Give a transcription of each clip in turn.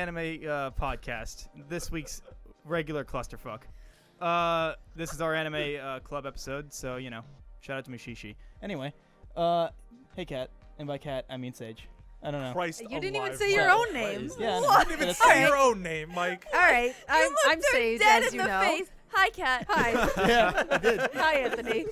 Anime podcast. This week's regular clusterfuck. This is our anime club episode, so shout out to Mushi-Shi. Anyway, hey Kat, and by Kat I mean Sage. I don't know. Christ You didn't alive, even say your own name. Yeah, You didn't even say your own name, Mike. All right, I'm Sage, dead as in you the know. face. Hi, Kat. Hi. Yeah, I did. Hi, Anthony.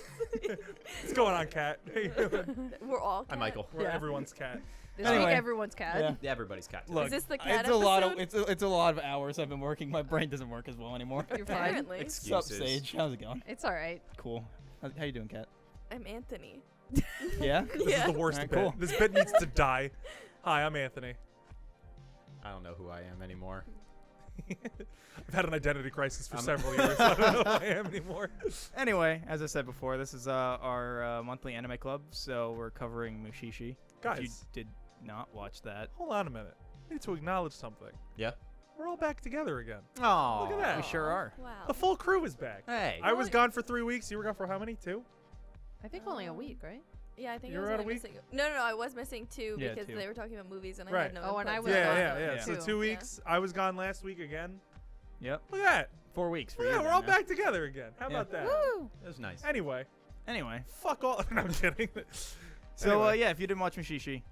What's going on, Cat? How you doing? We're all Kat. I'm Michael. We're Yeah. everyone's cat. This Anyway. week, everyone's cat. Yeah. Yeah, everybody's cat. Look, Is this the cat it's a lot of episode? it's a lot of hours I've been working. My brain doesn't work as well anymore. You're fine. Apparently. Sup, Excuses. Sage? How's it going? It's all right. Cool. How you doing, Kat? I'm Anthony. Yeah. This Yeah. is the worst Alright, bit. cool. This bit needs to die. Hi, I'm Anthony. I don't know who I am anymore. I've had an identity crisis for several years. I don't know who I am anymore. Anyway, as I said before, this is our monthly anime club, so we're covering Mushi-Shi. If you Guys, did not watch that, hold on a minute. I need to acknowledge something. Yeah? We're all back together again. Oh. Look at that. we sure are. Wow. The full crew is back. Hey. I was gone for 3 weeks. You were gone for how many? 2? I think only a week, right? Yeah, I think You I was were out a only week? missing. No, I was missing 2 Yeah, because 2. they were talking about movies and I Right. had no. Oh, and input, I so was Yeah, gone yeah, for yeah. Yeah. So 2 weeks. I was gone last week again. Yep. Look at that. 4 weeks for Yeah, you. we're then, all yeah. back together again. How Yeah. about that? Woo! That was nice. Anyway, Anyway, fuck all. No, I'm kidding. so Anyway. yeah, if you didn't watch Mushi-Shi,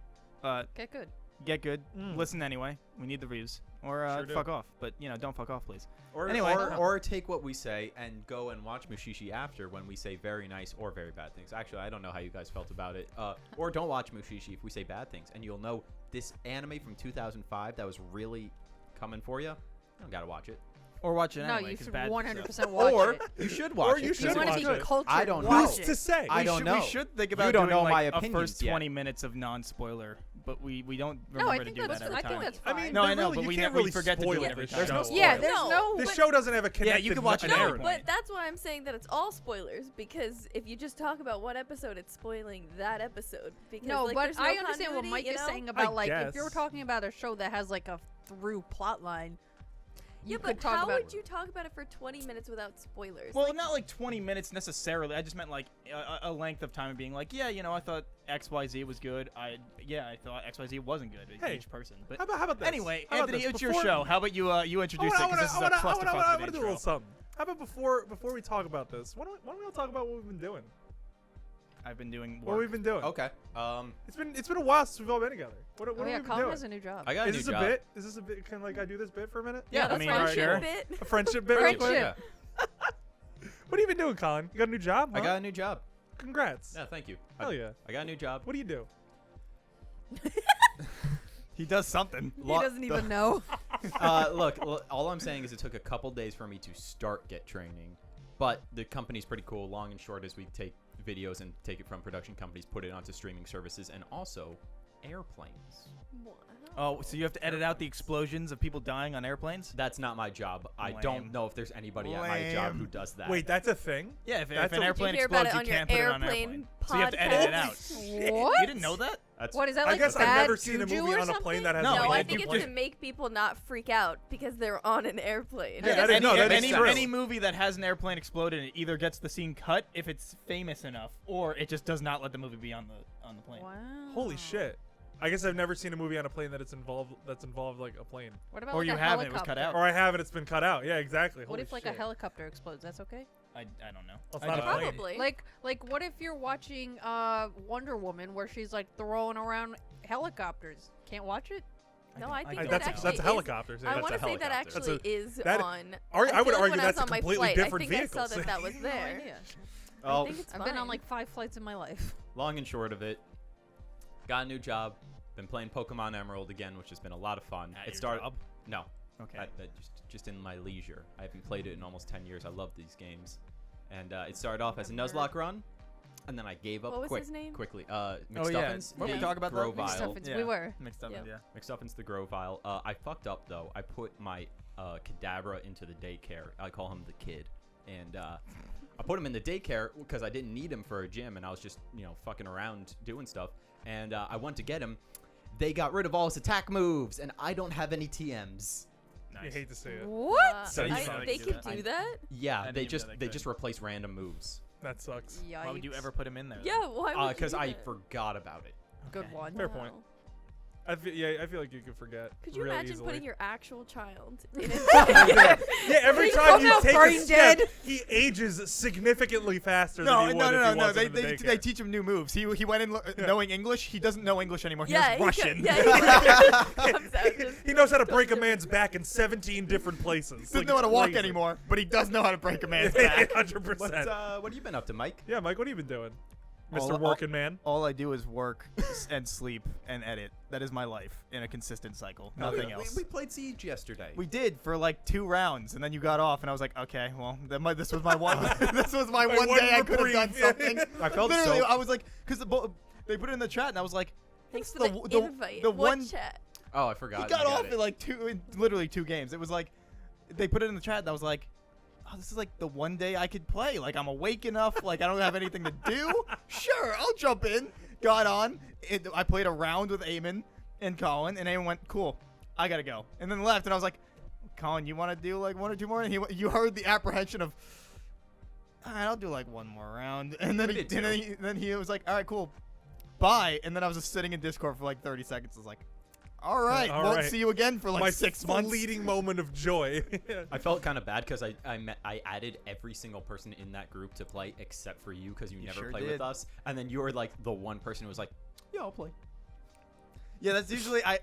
Get good. get good. Mm. Listen anyway. We need the views. Or Sure do. fuck off. But don't fuck off, please. Or, Anyway. or take what we say and go and watch Mushi-Shi after when we say very nice or very bad things. Actually, I don't know how you guys felt about it. Or don't watch Mushi-Shi if we say bad things, and you'll know this anime from 2005 that was really coming for you. You don't gotta watch it. Or watch it No, anyway. you 'cause should bad 100% watch Or it. you should watch Or it. you If you should want watch to be it. cultured, I don't watch know. Who's it. to say? I don't know. We should think about don't doing know my like a opinions first yet. 20 minutes of non-spoiler, but we don't No, remember I to think do that's. that every I time. think that's I fine. mean, No, I there know, really, but you we can't we really forget to do spoil it every the time. There's no show. Yeah, spoilers. there's no. This but- show doesn't have a Yeah, connected you can watch it narrative. anyway. But that's why I'm saying that it's all spoilers because if you just talk about one episode, it's spoiling that episode. Because, No, like, but there's no I understand what continuity, Mike you is know? saying about like if guess. you're talking about a show that has like a through plot line. Yeah, You but could talk how about would you talk about it for 20 minutes without spoilers? Well, not like 20 minutes necessarily. I just meant like a length of time of being like, yeah, I thought XYZ was good. I thought XYZ wasn't good. Hey, Each person. But How about this? anyway, How about Anthony, this? it's your Before- show. How about you introduce it because this is a clusterfuck I of want an to do a little intro. something. How about before we talk about this? Why don't we all talk about what we've been doing? I've been doing What work. we've been doing? Okay. It's been a while since we've all been together. What Oh have yeah, we been Colin doing? has a new job. I got a Is new this a job. bit? Is this a bit? Can I do this bit for a minute? Yeah, I that's mean, friendship sure. bit. A friendship bit. real quick? Friendship. Yeah. What have you been doing, Colin? You got a new job? I huh? got a new job. Congrats. Yeah, thank you. Hell yeah. I got a new job. What do you do? He does something. He doesn't even know. Look, all I'm saying is it took a couple days for me to start get training, but the company's pretty cool. Long and short is we take videos and take it from production companies, put it onto streaming services, and also airplanes. Wow. Oh, so you have to edit out the explosions of people dying on airplanes? That's not my job. I Lame. don't know if there's anybody at my job who Lame. does that. Wait, that's a thing? Yeah, if That's an a- airplane Did you hear about explodes, it you on can't your put it on an airplane airplane. So you have to edit it out. podcast? What? You didn't know that? That's What is that I like? guess I've bad never seen a juju movie or on a plane something? that has No, a No, I plane think it's complaint. to make people not freak out because they're on an airplane. Yeah, that is- any, no, that is any, true. any movie that has an airplane explode in it either gets the scene cut if it's famous enough, or it just does not let the movie be on the plane. Wow. Holy shit. I guess I've never seen a movie on a plane that's involved like a plane. What about Or like you a haven't, it was helicopter? cut out. Or I have it, it's been cut out. Yeah, exactly. What Holy if like shit. a helicopter explodes? That's okay. I don't know. Well, it's I not a don't- plane. Probably. Like what if you're watching Wonder Woman where she's like throwing around helicopters? Can't watch it? No, I think that That's actually a helicopter. See, I that's want a to say that helicopter. actually That's is that- on. I would feel like argue when I that's was a on my completely flight, different I think vehicle. I saw that was No there. idea. I Oh, think it's I've been on fine. like 5 flights in my life. long and short of it, got a new job. Been playing Pokemon Emerald again, which has been a lot of fun. At It your started. job? No, Okay. just in my leisure. I haven't played it in almost 10 years. I love these games, and it started off as a Nuzlocke run, and then I gave up What was his name? quickly. Oh yeah. McStuffins. Weren't we Yeah. talking about that? Grovile. McStuffins. We were. Mixed up, Yeah. yeah. McStuffins the Grovile. I fucked up though. I put my Kadabra into the daycare. I call him the kid, and I put him in the daycare because I didn't need him for a gym, and I was just fucking around doing stuff. And I went to get him. They got rid of all his attack moves, and I don't have any TMs. You Nice. hate to see it. What? So you I- thought they do could that. do that? Yeah, didn't they even just know they they could. just replace random moves. That sucks. Yikes. Why would you ever put him in there? Yeah, why would you Because do I that? forgot about it. Good Okay. one. Fair point. I feel like you could forget. Could you real imagine easily. putting your actual child in Yeah, every time you out take a brain step, dead. he ages significantly faster No, than he no, would no, if no, he no. wasn't They in the they daycare. teach him new moves. He went in knowing English. He doesn't know English anymore. He knows Russian. He comes out just He knows how to break a man's back in 17 different places. Doesn't know how to walk anymore, but he does know how to break a man's back. 100%. What have you been up to, Mike? Yeah, Mike, what have you been doing? All- Mr. Working Man. All I do is work and sleep and edit. That is my life in a consistent cycle. Nothing else. We played Siege yesterday. We did for like 2 rounds, and then you got off, and I was like, okay, well, this was my one. This was my one one day I could have done reprieve. something. I felt Literally, so. I was like, because they put it in the chat, and I was like, Thanks for the- the the- invite. the What one- chat? Oh, I forgot. he got You off it. in like literally 2 games. It was like, they put it in the chat, and I was like, oh, this is like the one day I could play. Like, I'm awake enough. Like, I don't have anything to do. Sure, I'll jump in. Got on. I played a round with Eamon and Colin, and Eamon went, cool, I gotta go. And then left, and I was like, Colin, you want to do like 1 or 2 more? And you heard the apprehension of, all right, I'll do like 1 more round. And then We he, did and too. then he was like, all right, cool, bye. And then I was just sitting in Discord for like 30 seconds. I was like, all right, All won't right. see you again for like My 6 months. fleeting moment of joy. I felt kind of bad because I added every single person in that group to play except for you because you never sure play did. with us, and then you were like the one person who was like, yeah, I'll play. Yeah, that's usually I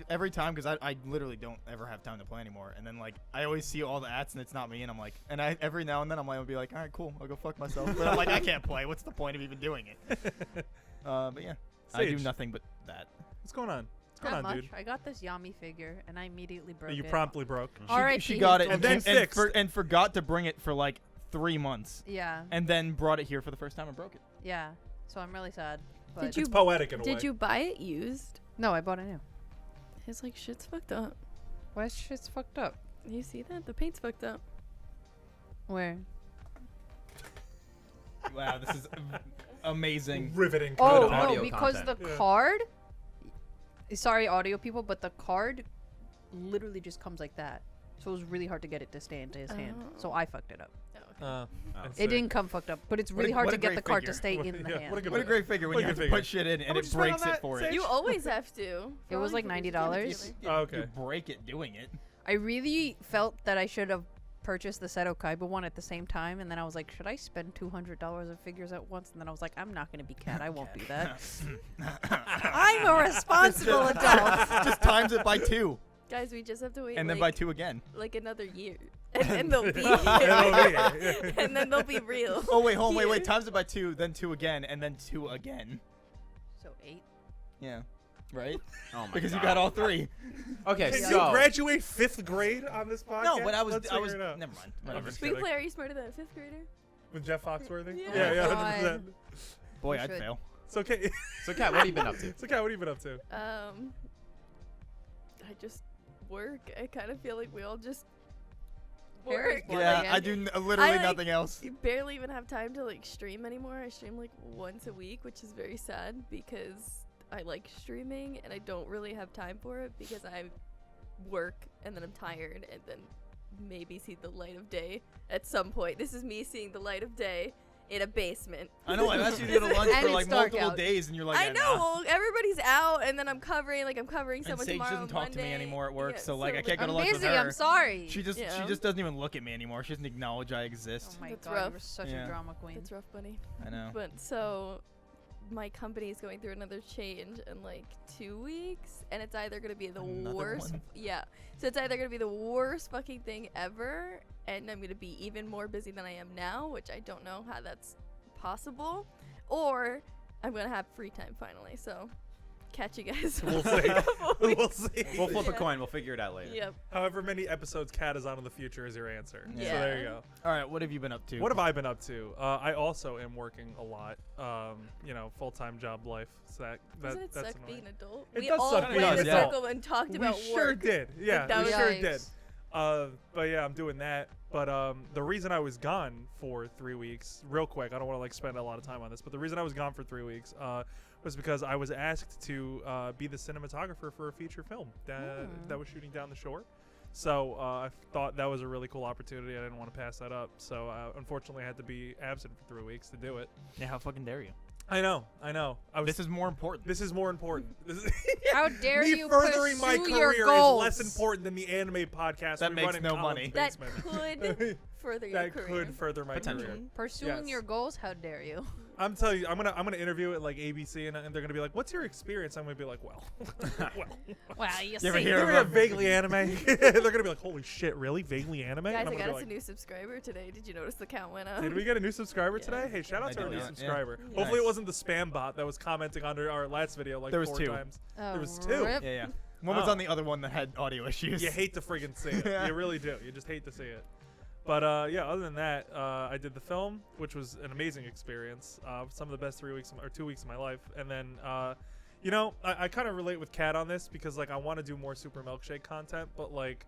every time because I literally don't ever have time to play anymore. And then like I always see all the ads and it's not me, and I'm like, and I every now and then I'm like, I'll be like, all right, cool, I'll go fuck myself. But I'm like, I can't play. What's the point of even doing it? But yeah, I do Sage. nothing but that. What's going on? What's going Not on, much. dude? I got this Yami figure, and I immediately broke You it. promptly broke. She, R.I.P. she got it And then fixed. and forgot to bring it for like 3 months, Yeah, and then brought it here for the first time and broke it. yeah. So I'm really sad. But Did you It's poetic in a way. Did you buy it used? No, I bought it new. It's like shit's fucked up. Why shit's fucked up? You see that? The paint's fucked up. Where? Wow, this is amazing. Riveting. Oh Good no, audio because content. the Yeah. card. Sorry, audio people, but the card literally just comes like that. So it was really hard to get it to stay into his hand. So I fucked it up. I It see. didn't come fucked up, but it's What really a- hard what to a get great the card to figure. stay What- in the yeah, hand. what a good What a great figure when What you a have good to figure. put shit in and much it you spend breaks on it that, for Sage? you. You always have to. It was like $90. Oh, okay. You break it doing it. I really felt that I should have purchased the Seto Kaiba one at the same time, and then I was like, should I spend $200 of figures at once? And then I was like, I'm not going to be Cat. I won't do that. I'm a responsible adult. Just times it by 2, Guys, we just have to wait and then by 2 again. like another year. And then they'll be and then they'll be real. Oh wait, hold on, wait, Here. times it by 2, then 2 again, and then 2 again. So 8. Yeah, right? Oh my Because god. you got all 3. Okay, Can so you graduate 5th grade on this podcast? No, but I was Let's I was figure it out. never mind. I'm Whatever. just We kidding. play Are You Smarter Than a 5th Grader? With Jeff Foxworthy? Yeah. Yeah, Oh, 100%. Boy, You I'd should. fail. It's okay. so Kat, what have you been up to? So, Kat, what have you been up to? I just work. I kind of feel like we all just Harry's work. bored Yeah, again. I do literally I, like, nothing else. You barely even have time to like stream anymore. I stream like once a week, which is very sad because I like streaming and I don't really have time for it because I work and then I'm tired and then maybe see the light of day at some point. This is me seeing the light of day in a basement. I know. I've asked you to go to lunch And for it's like dark multiple out. days, and you're like, I yeah, know. nah. Well, everybody's out, and then I'm covering And someone Sage tomorrow. doesn't talk to me Monday. anymore at work, Yeah, so like I like, can't go to I'm lunch busy. with her. I'm sorry. She just Yeah. doesn't even look at me anymore. She doesn't acknowledge I exist. Oh my That's god, rough. you're such Yeah. a drama queen. That's rough, buddy. I know. But so my company is going through another change in like 2 weeks, and it's either gonna be the Another worst. one? Yeah. So it's either gonna be the worst fucking thing ever, and I'm gonna be even more busy than I am now, which I don't know how that's possible, or I'm gonna have free time finally. So catch you guys. We'll see. We'll see. We'll flip a Yeah. coin. We'll figure it out later. Yep. However many episodes Kat is on in the future is your answer. Yeah. So there you go. All right, what have you been up to? What have I been up to? I also am working a lot. Full-time job life. So Doesn't it that's suck annoying. being an adult? It we does all suck went being in an a adult. circle and talked We about sure work. did. Yeah, that we was- sure Yikes. did. But yeah, I'm doing that. But the reason I was gone for 3 weeks, real quick, I don't want to like spend a lot of time on this, but the reason I was gone for 3 weeks was because I was asked to be the cinematographer for a feature film that was shooting down the shore. So I thought that was a really cool opportunity. I didn't want to pass that up. So unfortunately, I had to be absent for 3 weeks to do it. Yeah, how fucking dare you? I know. This is more important. This is more important. This is How dare me you furthering my pursue your career is goals. less important than the anime podcast That we makes run in no Colin's money. That basement. could further your That career. could further my Potential. career. Pursuing Yes. your goals? How dare you? I'm telling you, I'm gonna interview at like ABC, and they're gonna be like, "What's your experience?" I'm gonna be like, "Well, Well, you You ever see. hear you of ever a- have vaguely anime?" They're gonna be like, "Holy shit, really? Vaguely anime?" Guys, And I I'm got gonna us be a like, new subscriber today. Did you notice the count went up? Did we get a new subscriber Yeah. today? Hey, shout out I to our did new not, yeah. subscriber. Yeah. Hopefully, it Nice. wasn't the spam bot that was commenting under our last video like There was 4 2. times. Oh, There was 2. rip. Yeah. One was Oh. on the other one that had audio issues. You hate to friggin' see it. Yeah. You really do. You just hate to see it. But yeah, other than that, I did the film, which was an amazing experience. Some of the best 2 weeks of my life. And then, you know, I kind of relate with Kat on this because like I want to do more Super Milkshake content, but like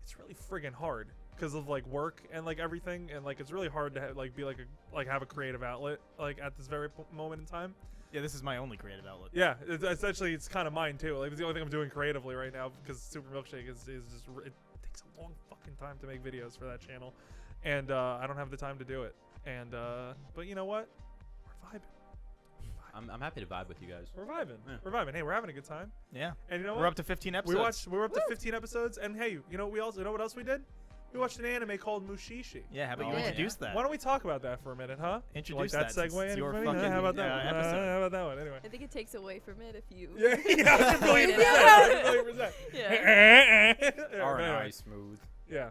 it's really friggin' hard because of like work and like everything, and like it's really hard to have a creative outlet like at this very moment in time. Yeah, this is my only creative outlet. Yeah, essentially it's kind of mine too. Like it's the only thing I'm doing creatively right now because Super Milkshake is just it takes a long fucking time to make videos for that channel, and I don't have the time to do it. And but you know what? We're vibing. I'm happy to vibe with you guys. We're vibing. Yeah. We're vibing. Hey, we're having a good time. Yeah. And you know We're what? up to 15 episodes. We're up to 15 episodes, and hey, you know what else we did? We watched an anime called Mushi-Shi. Yeah, how about Oh, you yeah. introduce that? Why don't we talk about that for a minute, huh? Introduce like that that since segue. it's your Anybody? fucking, How about that one? episode. How about that one? Anyway. I think it takes away from it if you. Yeah, yeah, Point it 1,000,000%. Yeah. Yeah, Are but anyway. smooth. Yeah.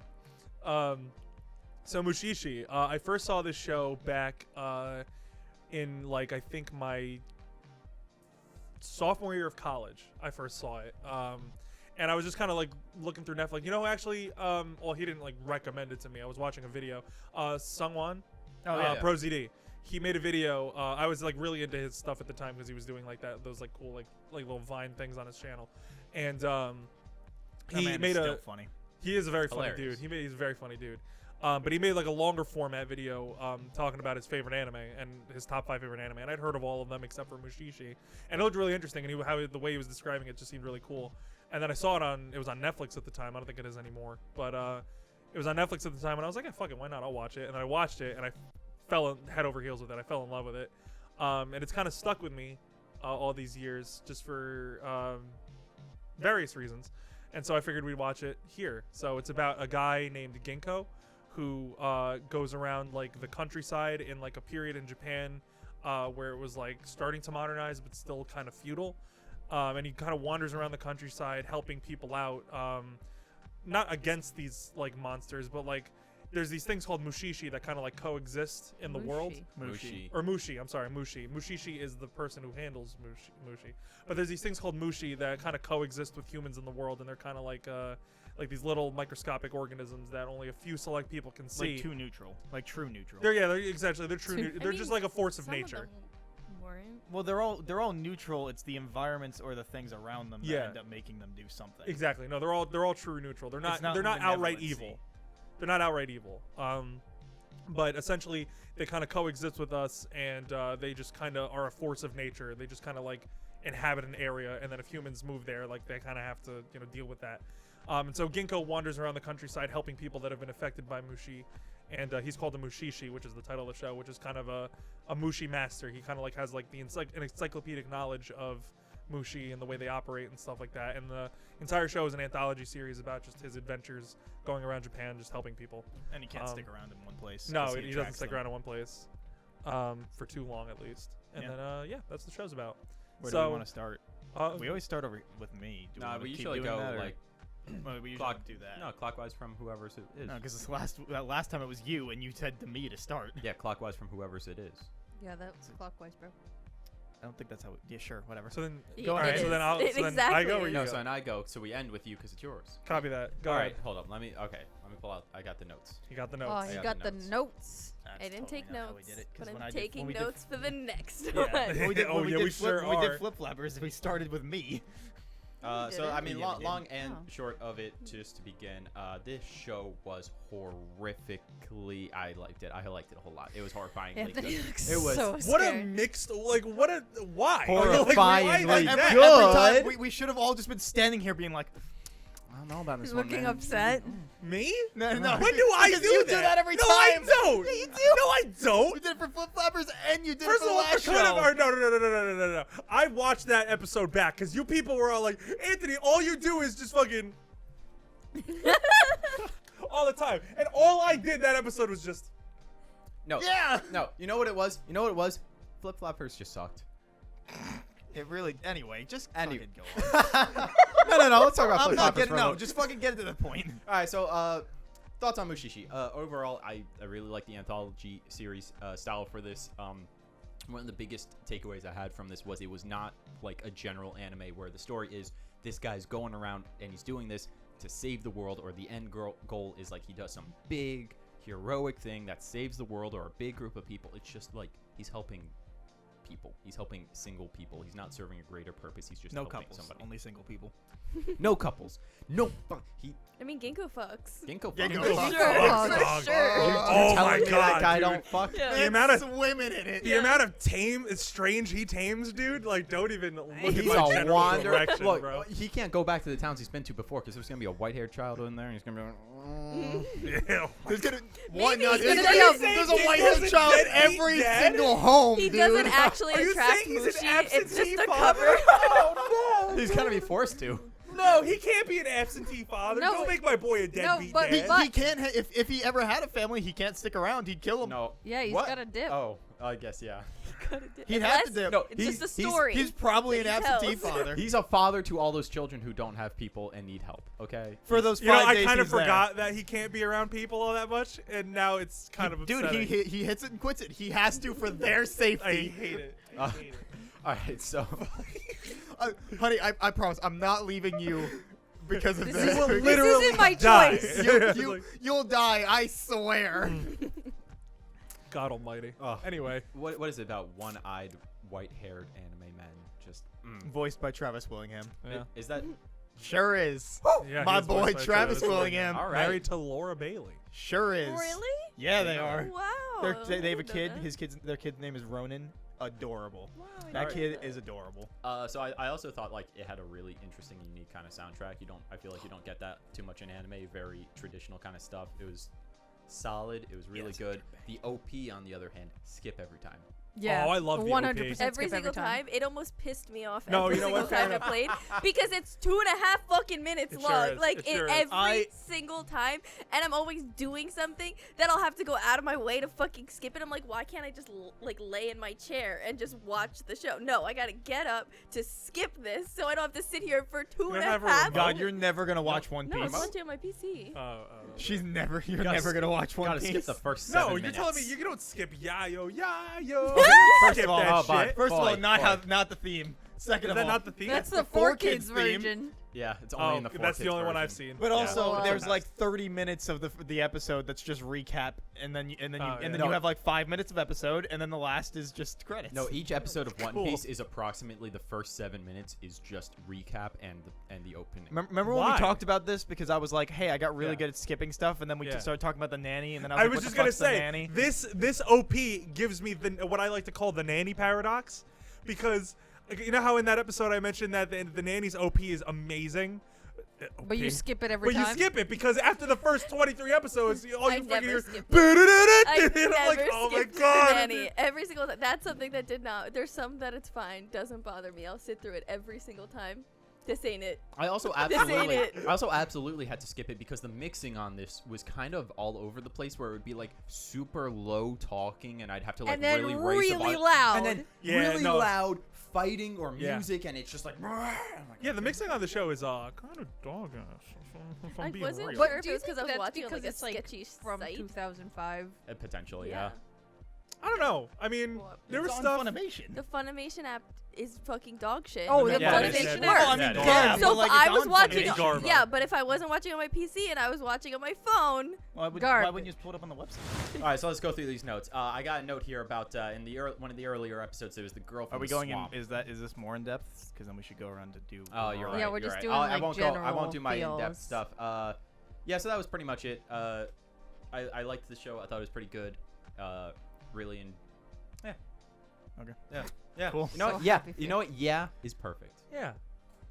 So Mushi-Shi, I first saw this show back in like I think my sophomore year of college. I first saw it, and I was just kind of like looking through Netflix. You know, actually, well, he didn't like recommend it to me. I was watching a video. Sungwon, Oh, yeah. Pro ZD. He made a video. I was like really into his stuff at the time because he was doing like those like cool like little Vine things on his channel, and That he man made is a. still funny. He is a very funny Hilarious. dude. He's a very funny dude. But he made like a longer format video talking about his favorite anime and his top 5 favorite anime. And I'd heard of all of them except for Mushi-Shi. And it looked really interesting. And the way he was describing it just seemed really cool. And then I saw it was on Netflix at the time. I don't think it is anymore. But it was on Netflix at the time. And I was like, yeah, fuck it. Why not? I'll watch it. And I watched it. And I fell head over heels with it. I fell in love with it. And it's kind of stuck with me all these years just for various reasons. And so I figured we'd watch it here. So it's about a guy named Ginkgo who goes around like the countryside in like a period in Japan where it was like starting to modernize but still kind of feudal. And he kind of wanders around the countryside helping people out, not against these like monsters, but like there's these things called Mushi-Shi that kind of like coexist in the world. Mushi. Or Mushi, I'm sorry, Mushi. Mushi-Shi is the person who handles Mushi. But there's these things called Mushi that kind of coexist with humans in the world, and they're kind of like these little microscopic organisms that only a few select people can see. Like too neutral. Like true neutral. They're exactly. They're true. Too- They're just like a force of some nature. them weren't. Well, they're all neutral. It's the environments or the things around them Yeah. that end up making them do something. Exactly. No, they're all true neutral. They're not. It's not They're not outright benevolency. evil. They're not outright evil. But essentially, they kind of coexist with us, and they just kind of are a force of nature. They just kind of like inhabit an area, and then if humans move there, like they kind of have to deal with that. And so Ginkgo wanders around the countryside helping people that have been affected by Mushi, and he's called a Mushi-Shi, which is the title of the show, which is kind of a Mushi master. He kind of like has like an encyclopedic knowledge of Mushi and the way they operate and stuff like that. And the entire show is an anthology series about just his adventures going around Japan, just helping people. And he can't stick around in one place. No, 'cause he doesn't attracts stick them. around in one place for too long at least. And Yeah. then yeah, that's the show's about. Where so do we want to start? we We always start over with me. Do Nah, we we keep usually doing go that, or- like Well, we usually clock. don't do that. No, clockwise from whoever's it is. No, because last time it was you, and you said to me to start. Yeah, clockwise from whoever's it is. Yeah, that's clockwise, bro. I don't think that's how. Yeah, sure, whatever. so then Go all ahead. right. So then I'll It so then I exactly go or is. you No, go. so then I go. So we end with you because it's yours. Copy that. Go All ahead. right, hold up. Let me pull out. I got the notes. You got the Oh, notes. you got got the the notes. notes. That's I didn't totally take not how we notes, did it, 'cause but when I'm I did- taking when we did- notes for the next Yeah, one. when we did, Oh, when we yeah, did we flip, sure when we are. did flip flappers, we started with me. No, we So I didn't. mean, Yeah, we long did. and Oh. short of it, just to begin, this show was horrifically. I liked it. I liked it a whole lot. It was horrifyingly Anthony good. looks It was- so What a scared. mixed why? Like, why Horrifyingly like every, that? every time we should have all just been standing here being like, I don't know about this He's one, looking man. upset. Me? No, When do I do because you that? do that every no, I time. don't. Yeah, you do. No, I don't. You did it for Flip Flappers, and you did First it of for all, the last for kind show. of, no. I watched that episode back because you people were all like, Anthony, all you do is just fucking all the time, and all I did that episode was just. No. Yeah. No. You know what it was? Flip Flappers just sucked. It really. Anyway, just Anyway. fucking go on. No. Let's talk about I'm Flip not Flappers getting. for a No, little. just fucking get to the point. All right, so thoughts on Mushi-Shi. Overall, I really like the anthology series style for this. One of the biggest takeaways I had from this was it was not like a general anime where the story is this guy's going around and he's doing this to save the world, or the end goal is like he does some big heroic thing that saves the world or a big group of people. It's just like he's helping people. He's helping single people. He's not serving a greater purpose. He's just No helping couples, somebody. only single people. No couples. No. He I mean, Ginkgo fucks. Ginkgo. Ginkgo fucks. fucks. Sure. Fuck, For dog. sure. Oh telling my me god, that guy dude. don't fuck. Yeah. The amount of swimming in it. the amount of strange he tames, dude. Like, don't even look at He's my a general wander. direction, Look, bro. he can't go back to the towns he's been to before because there's gonna be a white-haired child in there, and he's gonna be like, Yeah. There's gonna Maybe no, he's there's gonna gonna be be a- there's a he white-haired doesn't child in get every dad. single home, He dude. doesn't actually Are you attract saying he's an Mushi. It's just absentee a father? cover. Oh no! he's gonna be forced to. No, he can't be an absentee father. No, Don't make my boy a deadbeat but- dad. He can't. If he ever had a family, he can't stick around. He'd kill him. No. Yeah, he's What? got a dip. Oh, I guess yeah. He'd have to dip. No, It's he's- just a story. He's probably an that he absentee tells. father. He's a father to all those children who don't have people and need help. Okay. For those 5 You know, I days kind of he's there. forgot that he can't be around people all that much, and now it's kind of Dude, upsetting. he hits it and quits it. He has to for their I safety. hate it. Uh, all right, so Honey, I promise, I'm not leaving you because of This this. is- will this literally isn't my die. choice. You'll die, I swear. God Almighty. Oh. Anyway, what is it about one-eyed, white-haired anime men? Just Voiced by Travis Willingham. yeah, is that Sure is. yeah My he's voiced boy by Travis Willingham. All right. married to Laura Bailey. Sure is. Really? Yeah, they are. Wow. They have a I didn't know kid. that. Their kid's name is Ronan. Adorable. Wow, I That didn't kid know that. is adorable. So I also thought like it had a really interesting, unique kind of soundtrack. I feel like you don't get that too much in anime. Very traditional kind of stuff. It was solid. It was really good. The OP, on the other hand, skip every time. Yeah. Oh, I love the 100% OP. skip Every single time. It almost pissed me off No, every you know single what? Fair time I enough. played because it's 2.5 fucking minutes It sure long. is. Like It sure is. every single time, and I'm always doing something that I'll have to go out of my way to fucking skip it. I'm like, why can't I just like lay in my chair and just watch the show? No, I gotta get up to skip this so I don't have to sit here for two don't and a have a half. remote? God, you're never gonna watch One No, I'm Piece. watching on my PC. She's never. You're Gotta never gonna watch One Gotta Piece. skip the first No, 7 you're minutes. telling me you don't skip Yayo, Yayo. First skip of all, that bye. shit. First of all, Boy, not the theme. Second Is of that all, not the theme? That's the the 4 4 kids kids theme. version. Yeah, it's only Oh, in the 4 that's the kids only one I've version. seen. But Yeah. also, Wow. there's like 30 minutes of the episode that's just recap, and then Oh, you yeah. have like 5 minutes of episode, and then the last is just credits. No, each episode of One Cool. Piece is approximately the first 7 minutes is just recap and the opening. Remember when Why? we talked about this? Because I was like, hey, I got really Yeah. good at skipping stuff, and then we Yeah. started talking about the nanny, and then I I was, was like, just what gonna the fuck's the say nanny? this OP gives me what I like to call the nanny paradox, because you know how in that episode I mentioned that the nanny's OP is amazing. But you OP. skip it every But time. you skip it because after the first 23 episodes, all I you freaking never hear. skip it. "Ba-da-da-da-da," I and I'm like, never oh my skipped god. the nanny every single time. That's something that did not. There's some that it's fine, doesn't bother me. I'll sit through it every single time. This ain't it. I also ain't absolutely, it. I also absolutely had to skip it because the mixing on this was kind of all over the place. Where it would be like super low talking, and I'd have to like and then really raise the really volume, loud. and then Yeah, really no. loud fighting or Yeah. music, and it's just like. I'm like, Yeah, the mixing on the show is kind of dog-ass. If I'm I being wasn't real. But sure if do it you was because think I was that's watching on, because like, a it's, like, sketchy from site. 2005? potentially, yeah. I don't know. I mean, Well, there was It's stuff. on Funimation. The Funimation app is fucking dog shit. Oh, the Yeah, Funimation it's- app. Well, I mean, That is- yeah, So but, like, if I it's was on watching, It's Funimation. garbage. yeah, but if I wasn't watching on my PC and I was watching on my phone, Why wouldn't you just pull it up on the website? All right, so let's go through these notes. I got a note here about in the one of the earlier episodes. There was the girl from Are we the going in? swamp. Is this more in depth? Because then we should go around to do. Oh, you're right. Yeah, we're you're just right. doing, I like, won't go. I won't general do my in-depth feels. stuff. Yeah, so that was pretty much it. I liked the show. I thought it was pretty good. Really, Okay. Yeah. Cool. you know So what? Yeah, happy for you know what? Yeah is perfect. Yeah.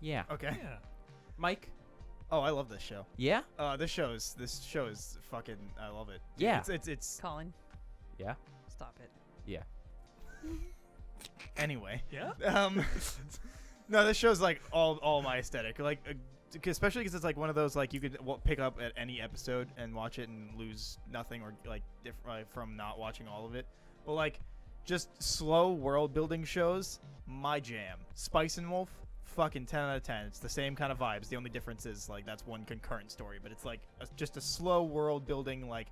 Yeah. Okay. Yeah. Mike. Oh, I love this show. Yeah. This show is fucking. I love it. Dude, Yeah. It's Colin, Yeah. stop it. Yeah. anyway. Yeah. No, this show's like all my aesthetic. Like, especially because it's like one of those like you could pick up at any episode and watch it and lose nothing or like from not watching all of it. But like, just slow world building shows, my jam. Spice and Wolf, fucking 10 out of 10. It's the same kind of vibes. The only difference is like that's one concurrent story, but it's like just a slow world building, like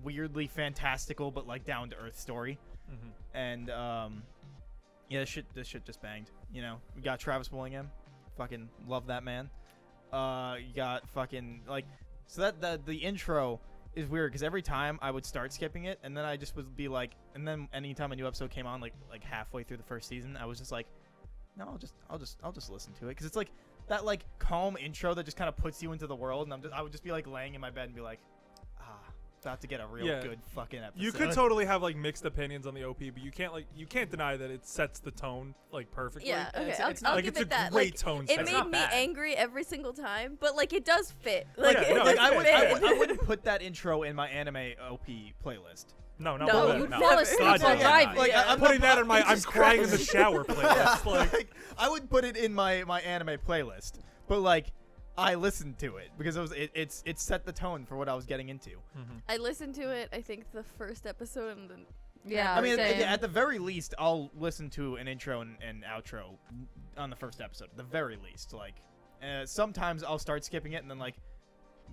weirdly fantastical but like down to earth story. Mm-hmm. And yeah, this shit just banged. You know, we got Travis Willingham, fucking love that man. You got fucking like, so that the intro is weird because every time I would start skipping it, and then I just would be like, and then anytime a new episode came on, like halfway through the first season, I was just like, no, I'll just listen to it because it's like that like calm intro that just kind of puts you into the world, and I would just be like laying in my bed and be like, about to get a real good fucking episode. You could totally have like mixed opinions on the OP, but you can't deny that it sets the tone like perfectly. Yeah, okay, It's I'll like give it's it that. a great Like, tone it set. It's made not me bad. angry every single time, but like it does fit. Like, yeah, it no, does like, fit. I wouldn't put that intro in my anime OP playlist. No, No, that. you No. fell never. asleep God, while yeah. driving. Like, Yeah. I'm putting that in my I'm Jesus crying in the Christ. shower playlist. Like, Like, I would put it in my anime playlist, but like I listened to it because it set the tone for what I was getting into. I listened to it. I think the first episode and then. Yeah, I mean, same. at the very least, I'll listen to an intro and outro on the first episode. At the very least, like sometimes I'll start skipping it and then like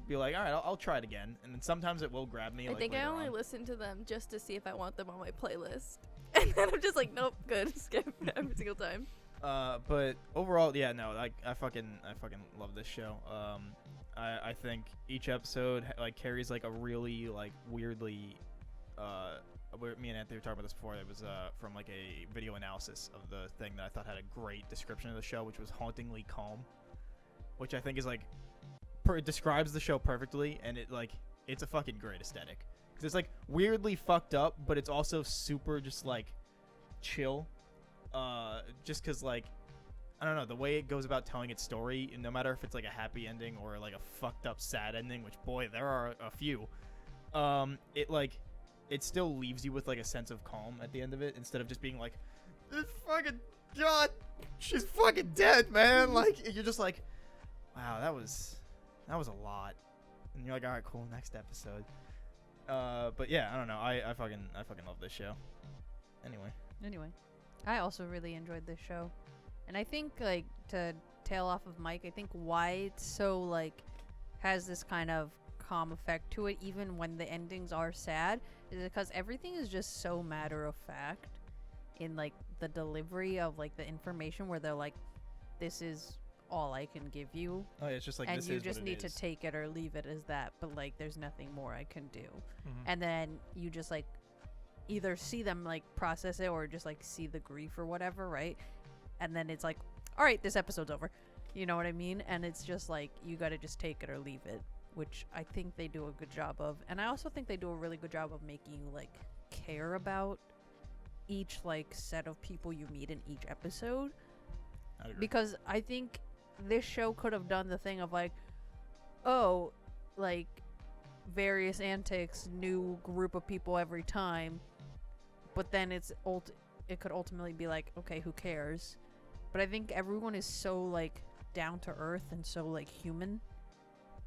be like, all right, I'll try it again, and then sometimes it will grab me. I like, think I later only on. listen to them just to see if I want them on my playlist, and then I'm just like, nope, good, skip every single time. But overall, yeah, no, like I fucking love this show. I think each episode like carries like a really like weirdly, me and Anthony were talking about this before. It was from like a video analysis of the thing that I thought had a great description of the show, which was hauntingly calm, which I think is like describes the show perfectly, and it's a fucking great aesthetic because it's like weirdly fucked up, but it's also super just like chill. Just because like I don't know, the way it goes about telling its story, and no matter if it's like a happy ending or like a fucked up sad ending, which boy there are a few, it still leaves you with like a sense of calm at the end of it, instead of just being like, this fucking God, she's fucking dead, man. Like you're just like, wow, that was a lot, and you're like, all right, cool, next episode. But yeah, I don't know, I fucking love this show. Anyway. I also really enjoyed this show. And I think, like, to tail off of Mike, I think why it's so, like, has this kind of calm effect to it, even when the endings are sad, is because everything is just so matter of fact in, like, the delivery of, like, the information where they're like, this is all I can give you. Oh yeah, it's just like, and this you is just what it need is. to take it or leave it as that, but, like, there's nothing more I can do. Mhm. And then you just, like, either see them like process it or just like see the grief or whatever, right? And then it's like, all right, this episode's over, you know what I mean? And it's just like, you gotta just take it or leave it, which I think they do a good job of. And I also think they do a really good job of making you like care about each like set of people you meet in each episode, I'd agree. because I think this show could have done the thing of like, oh, like various antics, new group of people every time, but then it could ultimately be like, okay, who cares? But I think everyone is so like down to earth and so like human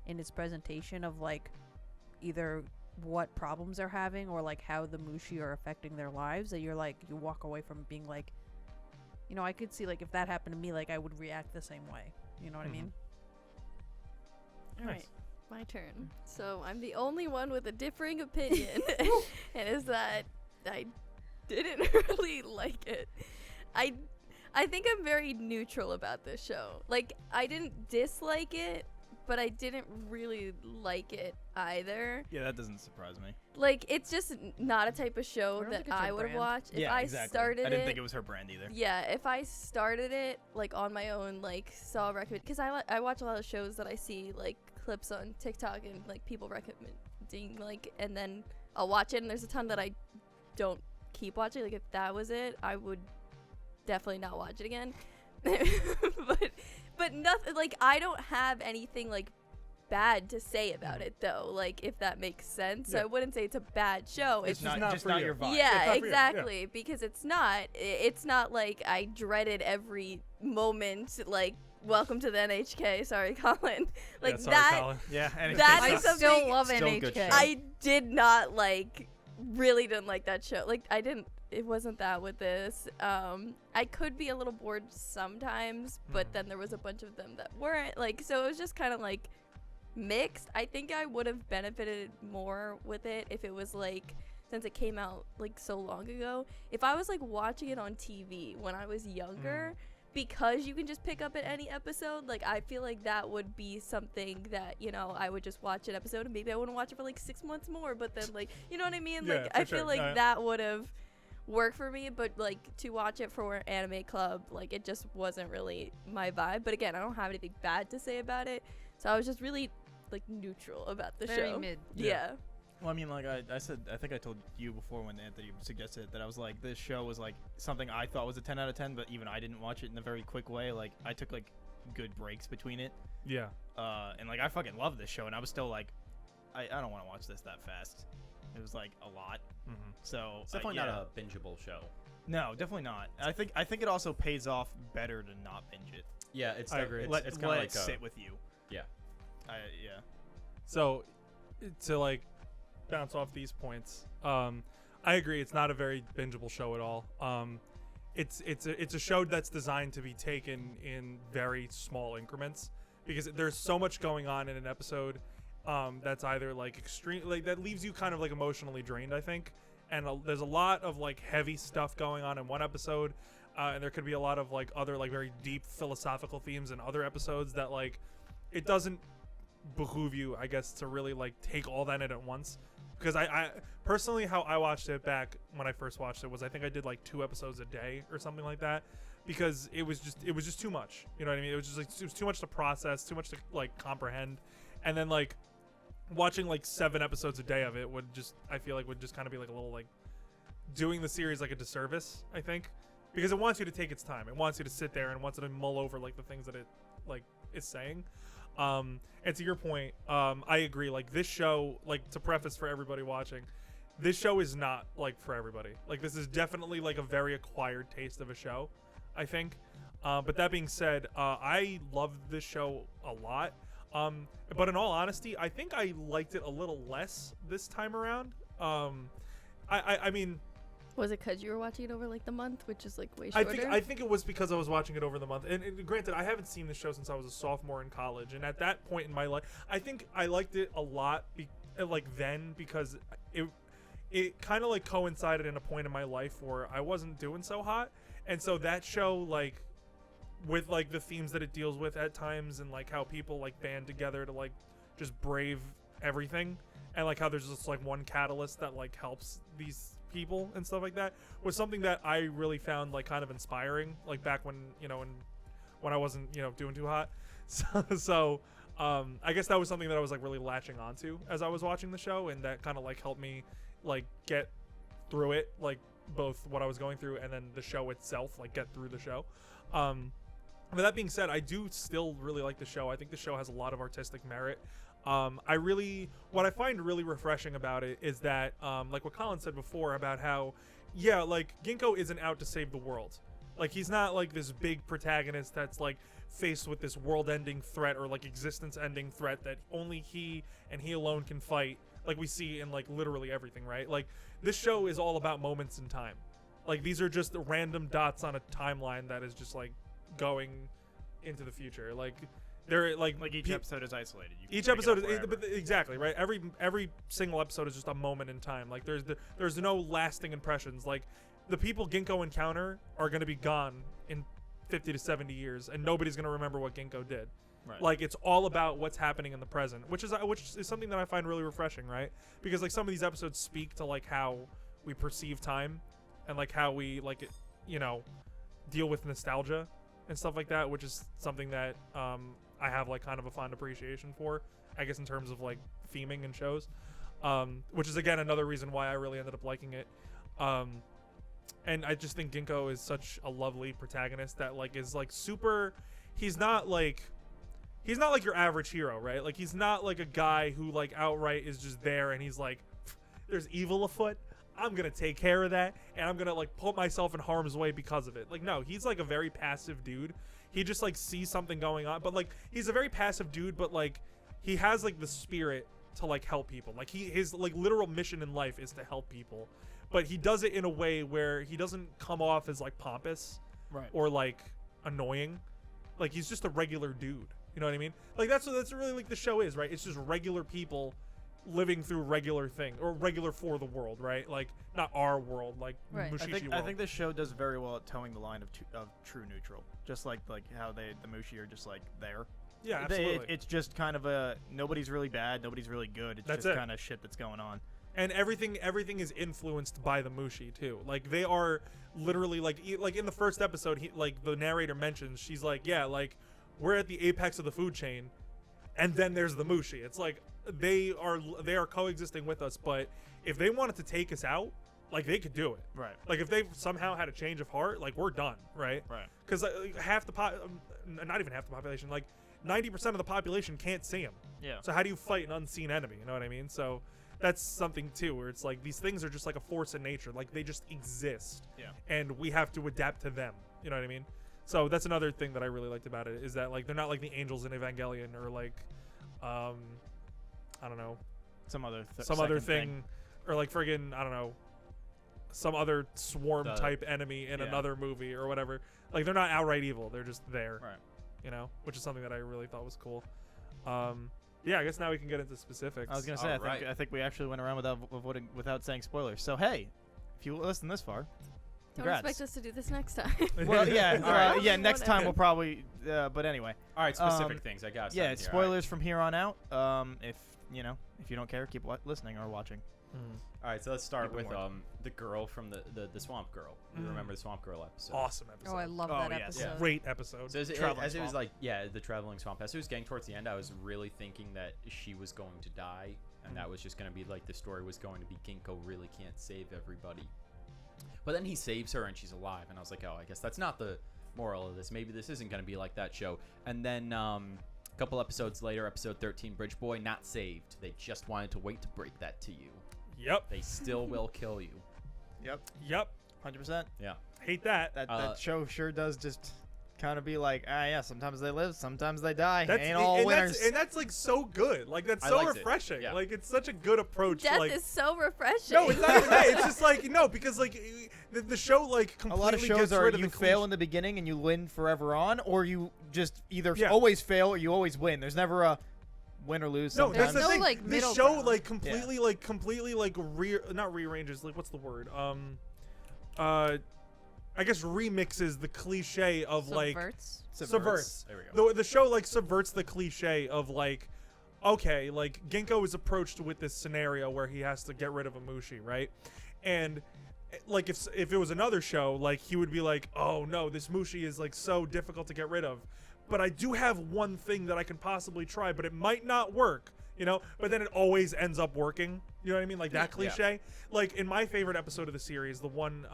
in its presentation of like either what problems they're having or like how the Mushi are affecting their lives, that you're like, you walk away from being like, you know, I could see like if that happened to me, like I would react the same way, you know what I mean? All Nice. right, my turn. So I'm the only one with a differing opinion, and is that I didn't really like it. I think I'm very neutral about this show. Like, I didn't dislike it, but I didn't really like it either. Yeah, that doesn't surprise me. Like, it's just not a type of show I don't that think it's her I would brand. watch. If Yeah, I exactly. started I didn't it, think it was her brand either. yeah, if I started it like on my own, like saw recommend, because I watch a lot of shows that I see like clips on TikTok and like people recommending, like, and then I'll watch it, and there's a ton that I don't keep watching. Like, if that was it, I would definitely not watch it again. But nothing, like, I don't have anything, like, bad to say about it, though, like, if that makes sense. So Yeah. I wouldn't say it's a bad show. It's It's just just not not for your you. vibe. It's yeah, not for you, yeah. exactly, because it's not like I dreaded every moment, like, welcome to the NHK. Sorry, Colin. Like, Yeah, sorry, that, Colin. Yeah, and That I is something- still love Still a good NHK. show. I did not, like, really didn't like that show. Like, it wasn't that with this. I could be a little bored sometimes, but then there was a bunch of them that weren't. Like, so it was just kind of, like, mixed. I think I would have benefited more with it if it was, like, since it came out, like, so long ago. If I was, like, watching it on TV when I was younger, because you can just pick up at any episode, like, I feel like that would be something that, you know, I would just watch an episode and maybe I wouldn't watch it for, like, 6 months more, but then, like, you know what I mean? Yeah, Like, for I feel sure. like Yeah. that would have worked for me, but, like, to watch it for Anime Club, like, it just wasn't really my vibe. But again, I don't have anything bad to say about it, so I was just really, like, neutral about the Very show. mid. Yeah. Well, I mean, like I said, I think I told you before when Anthony suggested it that I was like, this show was like something I thought was a 10 out of 10, but even I didn't watch it in a very quick way. Like, I took like good breaks between it, Yeah. and like I fucking love this show, and I was still like, I don't want to watch this that fast. It was like a lot, Mm-hmm. so It's definitely yeah. not a bingeable show. No, definitely not. I think it also pays off better to not binge it. Yeah, it's I agree. It's, it's kind of let like it sit with you. yeah. Yeah. So, to like bounce off these points, I agree. It's not a very bingeable show at all. It's a show that's designed to be taken in very small increments because there's so much going on in an episode that's either like extreme, like that leaves you kind of like emotionally drained, I think. And there's a lot of like heavy stuff going on in one episode, and there could be a lot of like other like very deep philosophical themes in other episodes that like it doesn't behoove you, I guess, to really like take all that in at once. Because I personally, how I watched it back when I first watched it was I think I did like 2 episodes a day or something like that, because it was just too much. You know what I mean? It was just like it was too much to process, too much to like comprehend, and then like watching like 7 episodes a day of it would just, I feel like, would just kind of be like a little like doing the series like a disservice, I think, because it wants you to take its time. It wants you to sit there and wants you to mull over like the things that it like is saying. And to your point, I agree. Like this show, like to preface for everybody watching, this show is not like for everybody. Like this is definitely like a very acquired taste of a show, I think. But that being said, I loved this show a lot. But in all honesty, I think I liked it a little less this time around. I mean, Was it because you were watching it over, like, the month, which is, like, way shorter? I think it was because I was watching it over the month. And granted, I haven't seen the show since I was a sophomore in college. And at that point in my life, I think I liked it a lot, then, because it kind of, like, coincided in a point in my life where I wasn't doing so hot. And so that show, like, with, like, the themes that it deals with at times and, like, how people, like, band together to, like, just brave everything. And, like, how there's just, like, one catalyst that, like, helps these people and stuff like that was something that I really found like kind of inspiring, like back when when I wasn't doing too hot. So I guess that was something that I was like really latching onto as I was watching the show, and that kind of like helped me like get through it, like both what I was going through and then the show itself, like get through the show. But that being said, I do still really like the show. I think the show has a lot of artistic merit. What I find really refreshing about it is that, like what Colin said before about how, yeah, like Ginkgo isn't out to save the world. Like he's not like this big protagonist that's like faced with this world-ending threat or like existence-ending threat that only he and he alone can fight. Like we see in like literally everything, right? Like this show is all about moments in time. Like these are just random dots on a timeline that is just like going into the future. Like they're like Each episode is isolated. You can each pick it episode up is wherever. exactly right. Every single episode is just a moment in time. Like there's no lasting impressions. Like the people Ginkgo encounter are going to be gone in 50 to 70 years, and nobody's going to remember what Ginkgo did. Right. Like it's all about what's happening in the present, which is something that I find really refreshing, right? Because like some of these episodes speak to like how we perceive time, and like how we like deal with nostalgia and stuff like that, which is something that I have like kind of a fond appreciation for, I guess, in terms of like theming and shows, which is again another reason why I really ended up liking it. And I just think Ginkgo is such a lovely protagonist that like is like super he's not like your average hero, right? Like he's not like a guy who like outright is just there and he's like, there's evil afoot. I'm gonna take care of that, and I'm gonna like put myself in harm's way because of it. Like, no, he's like a very passive dude. He just like sees something going on, but like he's a very passive dude, but like he has like the spirit to like help people. Like his like literal mission in life is to help people, but he does it in a way where he doesn't come off as like pompous, Right. or like annoying. Like he's just a regular dude. You know what I mean? Like that's really like the show is, right? It's just regular people living through regular thing, or regular for the world, right? Like not our world, like Right. Mushi-Shi I world. think this show does very well at towing the line of true neutral, just like how the Mushi are just like there. Yeah, absolutely. It's just kind of a nobody's really bad, nobody's really good. It's That's just it. kind of shit that's going on. And everything is influenced by the Mushi too. Like they are literally like in the first episode, like the narrator mentions, she's like, yeah, like we're at the apex of the food chain, and then there's the Mushi. It's like they are coexisting with us, but if they wanted to take us out, like they could do it. Right. Like if they somehow had a change of heart, like we're done, right? Right. Because half the not even half the population, like 90% of the population can't see him. Yeah. So how do you fight an unseen enemy? You know what I mean? So that's something too, where it's like these things are just like a force in nature, like they just exist. Yeah. And we have to adapt to them. You know what I mean? So that's another thing that I really liked about it, is that like they're not like the angels in Evangelion, or like, I don't know, Some other thing, or like friggin' I don't know, some other swarm type enemy in another movie or whatever. Like they're not outright evil; they're just there. Right. You know, which is something that I really thought was cool. Yeah, I guess now we can get into specifics. I was gonna say, Alright. I think we actually went around without saying spoilers. So hey, if you listen this far, Don't congrats. expect us to do this next time. Well, yeah, Alright. yeah. Next time we'll Whatever. probably. But anyway, All right, specific things. I guess. yeah, spoilers from here on out. If you don't care, keep listening or watching. All right, so let's start Even with more. the girl from the Swamp Girl. You remember the Swamp Girl episode? Awesome episode. Oh, I love Oh, that yes. episode. Great episode. So as it Traveling was swamp. like, yeah, the traveling swamp. As it was getting towards the end, I was really thinking that she was going to die, and that was just going to be like the story was going to be Ginkgo really can't save everybody. But then he saves her and she's alive, and I was like, oh, I guess that's not the moral of this. Maybe this isn't going to be like that show. And then a couple episodes later, episode 13, Bridge Boy not saved. They just wanted to wait to break that to you. Yep. They still will kill you. Yep. Yep. 100%. Yeah. Hate that. That show sure does just kind of be like, yeah, sometimes they live, sometimes they die. That's, Ain't all and winners. that's like so good. Like that's I so liked it. refreshing. Yeah. Like it's such a good approach. Death like, is so refreshing. no, it's not even that. It's just like no, because like the show like A completely lot of shows gets are rid of you the fail cliche- in the beginning and you win forever on, or you just either Yeah. always fail or you always win. There's never a win or lose. No, Sometimes. that's the no, thing. like, this middle show ground. like completely not rearranges. Like what's the word? I guess remixes the cliche of like Subverts. subverts. There we go. The show like subverts the cliche of like, okay, like Ginkgo is approached with this scenario where he has to get rid of a Mushi, right? And like if it was another show, like he would be like, oh no, this Mushi is like so difficult to get rid of, but I do have one thing that I can possibly try, but it might not work, you know? But then it always ends up working. You know what I mean? Like that cliche. Like in my favorite episode of the series, the one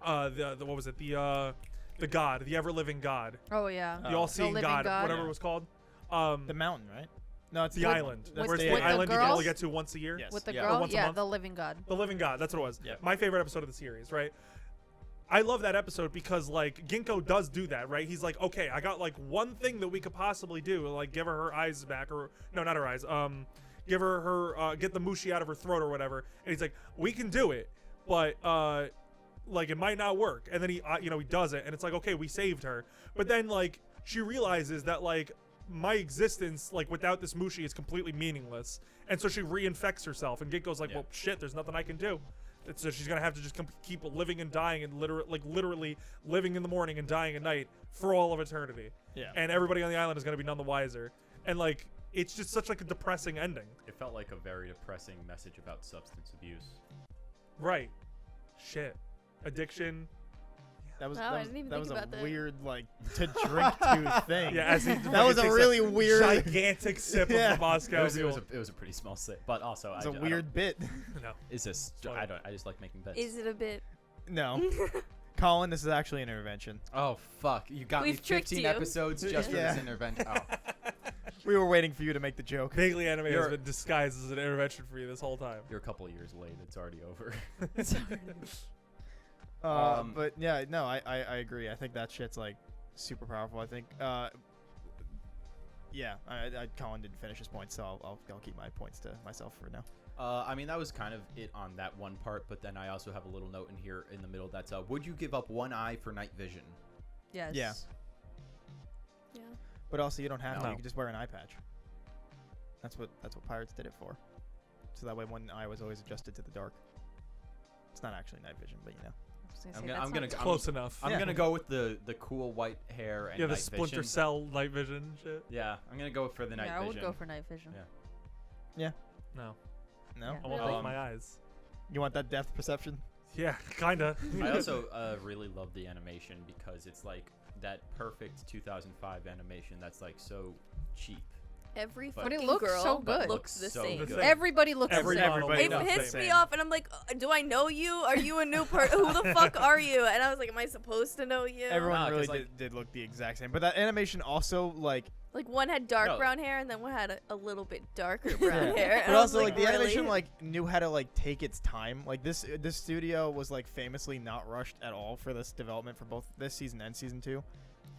the what was it? The God, the ever living God. Oh yeah. The all-seeing living God, God. whatever Yeah. it was called. The mountain, right? No, it's The island. That's Where's the the with the island you can only girls? get to once a year? Yes. With the Yeah. Or girl, once a yeah, month? the living God. The living God, that's what it was. Yeah. My favorite episode of the series, right? I love that episode because like Ginkgo does do that, right? He's like, okay, I got like one thing that we could possibly do, like give her eyes back, or no, not her eyes. Give her get the Mushi out of her throat or whatever. And he's like, we can do it, but like it might not work. And then he he does it, and it's like, okay, we saved her. But then like she realizes that like my existence like without this Mushi is completely meaningless, and so she reinfects herself. And Ginkgo's like, well, shit, there's nothing I can do. So she's gonna have to just keep living and dying and literally living in the morning and dying at night for all of eternity. Yeah. And everybody on the island is gonna be none the wiser. And like it's just such like a depressing ending. It felt like a very depressing message about substance abuse. Right. Shit. Addiction. That was Wow, I that was, didn't even that think was a about that. weird like to drink to thing. Yeah, as he That was a takes really weird. gigantic sip Yeah. of the Moscow It Mule. was a pretty small sip, but also It's a weird bit. No. It's just Funny. I just like making bets. Is it a bit? No. Colin, this is actually an intervention. Oh fuck! You got We've me tricked 15 you. episodes just for Yeah. this intervention. Oh. We were waiting for you to make the joke. Vaguely Anime has You're- been disguised as an intervention for you this whole time. You're a couple of years late. It's already over. But yeah, no, I agree. I think that shit's like super powerful. I think, yeah, Colin didn't finish his points, so I'll keep my points to myself for now. I mean, that was kind of it on that one part, but then I also have a little note in here in the middle that's would you give up one eye for night vision? Yes. Yeah. Yeah. But also, you don't have to. No. You can just wear an eye patch. That's what pirates did it for. So that way, one eye was always adjusted to the dark. It's not actually night vision, but you know. Close enough. I'm Yeah. gonna go with the cool white hair and Yeah, the night Splinter vision. Cell night vision shit. Yeah, I'm gonna go for the night Yeah, I vision. would go for night vision. Yeah. No, No. Yeah. I won't Really? break my eyes. You want that depth perception? Yeah, kinda. I also really love the animation because it's like that perfect 2005 animation that's like so cheap. Every But fucking it looks girl so good. looks the So same. good. Everybody looks Every the same. model Everybody It looks looks hits the me same. off, and I'm like, do I know you? Are you a new person? Who the fuck are you? And I was like, am I supposed to know you? Everyone Nah, 'cause, really like- did look the exact same. But that animation also like. Like one had dark No. brown hair, and then one had a little bit darker brown hair. And But I was also like the really? animation like knew how to like take its time. Like this studio was like famously not rushed at all for this development for both this season and season 2.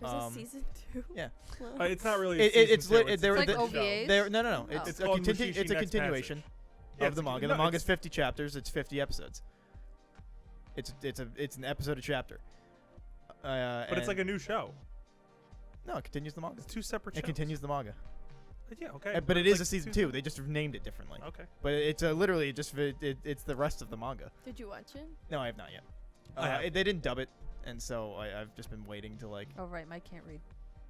There's a season 2. yeah. Wow. It's not really. It's season lit- two, they're- It's like the- OVAs? No. Oh. It's called a Mushi-Shi it's a Next continuation Passage. Yeah, of the it's- manga. no, The manga's it's- 50 chapters. It's 50 episodes. It's an episode a chapter. But it's like a new show. no, it continues the manga. It's two separate shows. It continues the manga. Yeah, okay. But it is like a season two- 2. They just named it differently. Okay. But it's literally just it's the rest of the manga. Did you watch it? No, I have not yet. I have. They didn't dub it, and so I've just been waiting to like. Oh right, Mike can't read.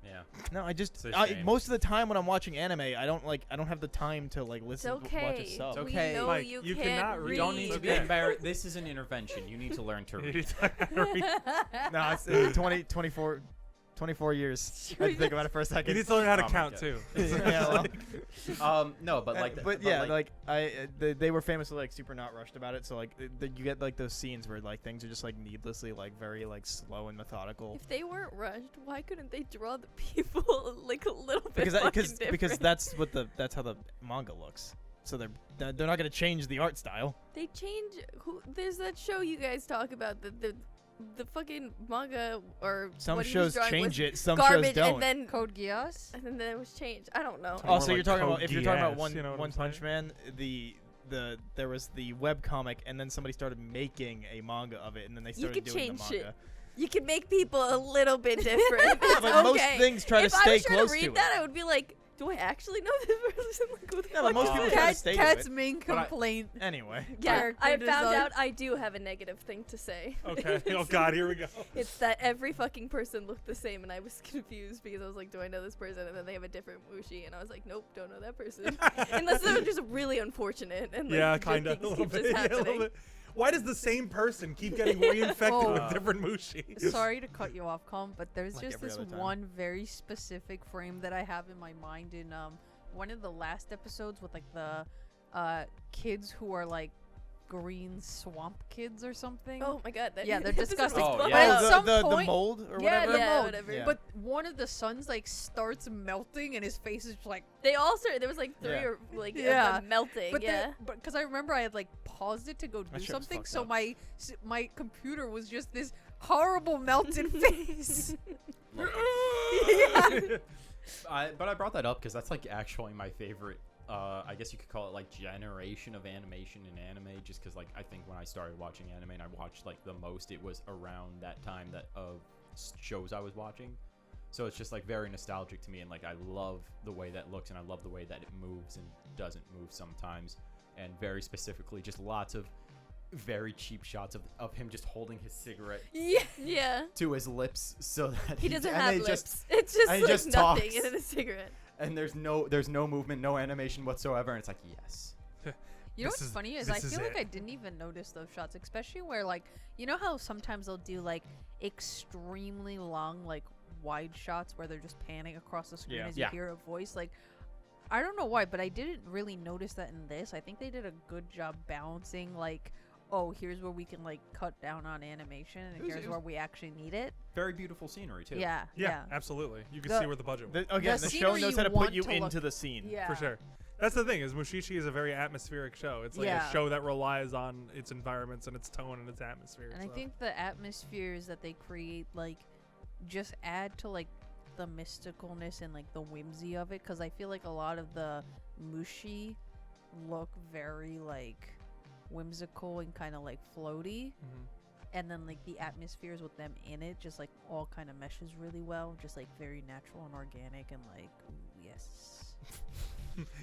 Yeah. No, I just It's a shame. most of the time when I'm watching anime, I don't have the time to like It's listen okay. watch a sub. It's okay. We know Mike, you you can't cannot read. You don't need to be Okay. embarrassed. This is an intervention. You need to learn to read. No, it's 24 years. I had to think about it for a You second. need to learn how to Oh my count God. too. Yeah, well, No, but like. but yeah, like they were famously like super not rushed about it. So like you get like those scenes where like things are just like needlessly like very like slow and methodical. If they weren't rushed, why couldn't they draw the people like a little bit Because different? that's how the manga looks. So they're not gonna change the art style. They change. There's that show you guys talk about the fucking manga or Some what he shows was drawing change was it, some garbage, shows don't. and then Code Geass. it was changed. I don't know. Oh, Oh, so More you're like talking about Code if you're talking about Geass, you know what One I'm Punch saying? Man, there was the web comic, and then somebody started making a manga of it, and then they You started could doing change the it. manga. You can make people a little bit different. Yeah, It's but most okay. things try to if I stay was trying close to read to that, it. I would be like, do I actually know this person? Like, who the Yeah, but fuck most is people this? try to stay to Cat's it. main But I- complaint. Anyway, Yeah, Character I found design. out I do have a negative thing to say. Okay. Oh God, here we go. It's that every fucking person looked the same, and I was confused because I was like, do I know this person? And then they have a different Mushi, and I was like, nope, don't know that person. Unless they're just really unfortunate. And, like, Yeah, good kind of. things A little keep bit. just Yeah, a little happening. bit. Why does the same person keep getting reinfected Oh. with different Mushi? Sorry to cut you off, Colin, but there's Like just every this other time. one very specific frame that I have in my mind in one of the last episodes with like the kids who are like green swamp kids or something. Oh my god. That Yeah, they're episode disgusting. Oh, was yeah. But at some the point, mold or yeah, whatever. the Yeah, mold. whatever. Yeah. But one of the sons like starts melting and his face is like. They all started. There was like three Yeah. or like Yeah. of them melting. But yeah. because I remember I had like paused it to go do That shit was something, fucked so up. my computer was just this horrible melted face. Love it. But I brought that up because that's like actually my favorite. I guess you could call it like generation of animation in anime, just because like I think when I started watching anime and I watched like the most, it was around that time that of shows I was watching. So it's just like very nostalgic to me, and like I love the way that looks, and I love the way that it moves and doesn't move sometimes, and very specifically just lots of very cheap shots of him just holding his cigarette Yeah. Yeah. to his lips so that He doesn't and have they lips. just It's just and he like just nothing talks. in a cigarette. and there's no movement, no animation whatsoever, and it's like yes. You know This what's is- funny is I this is feel like it. I didn't even notice those shots, especially where like you know how sometimes they'll do like extremely long like wide shots where they're just panning across the screen Yeah. as Yeah. you hear a voice. Like I don't know why, but I didn't really notice that in this. I think they did a good job balancing like oh, here's where we can like cut down on animation, and It here's was- where we actually need it. Very beautiful scenery too. Yeah. Yeah, absolutely. You can The- see where the budget was. Again, The the show scenery knows you how to put want you to into look- the scene. Yeah. For sure. That's the thing is Mushi-Shi is a very atmospheric show. It's like Yeah. a show that relies on its environments and its tone and its atmosphere. And I so. think the atmospheres that they create, like, just add to like the mysticalness and like the whimsy of it. Because I feel like a lot of the Mushi look very like whimsical and kind of like floaty. Mhm. And then like the atmospheres with them in it just like all kind of meshes really well, just like very natural and organic and like ooh, yes.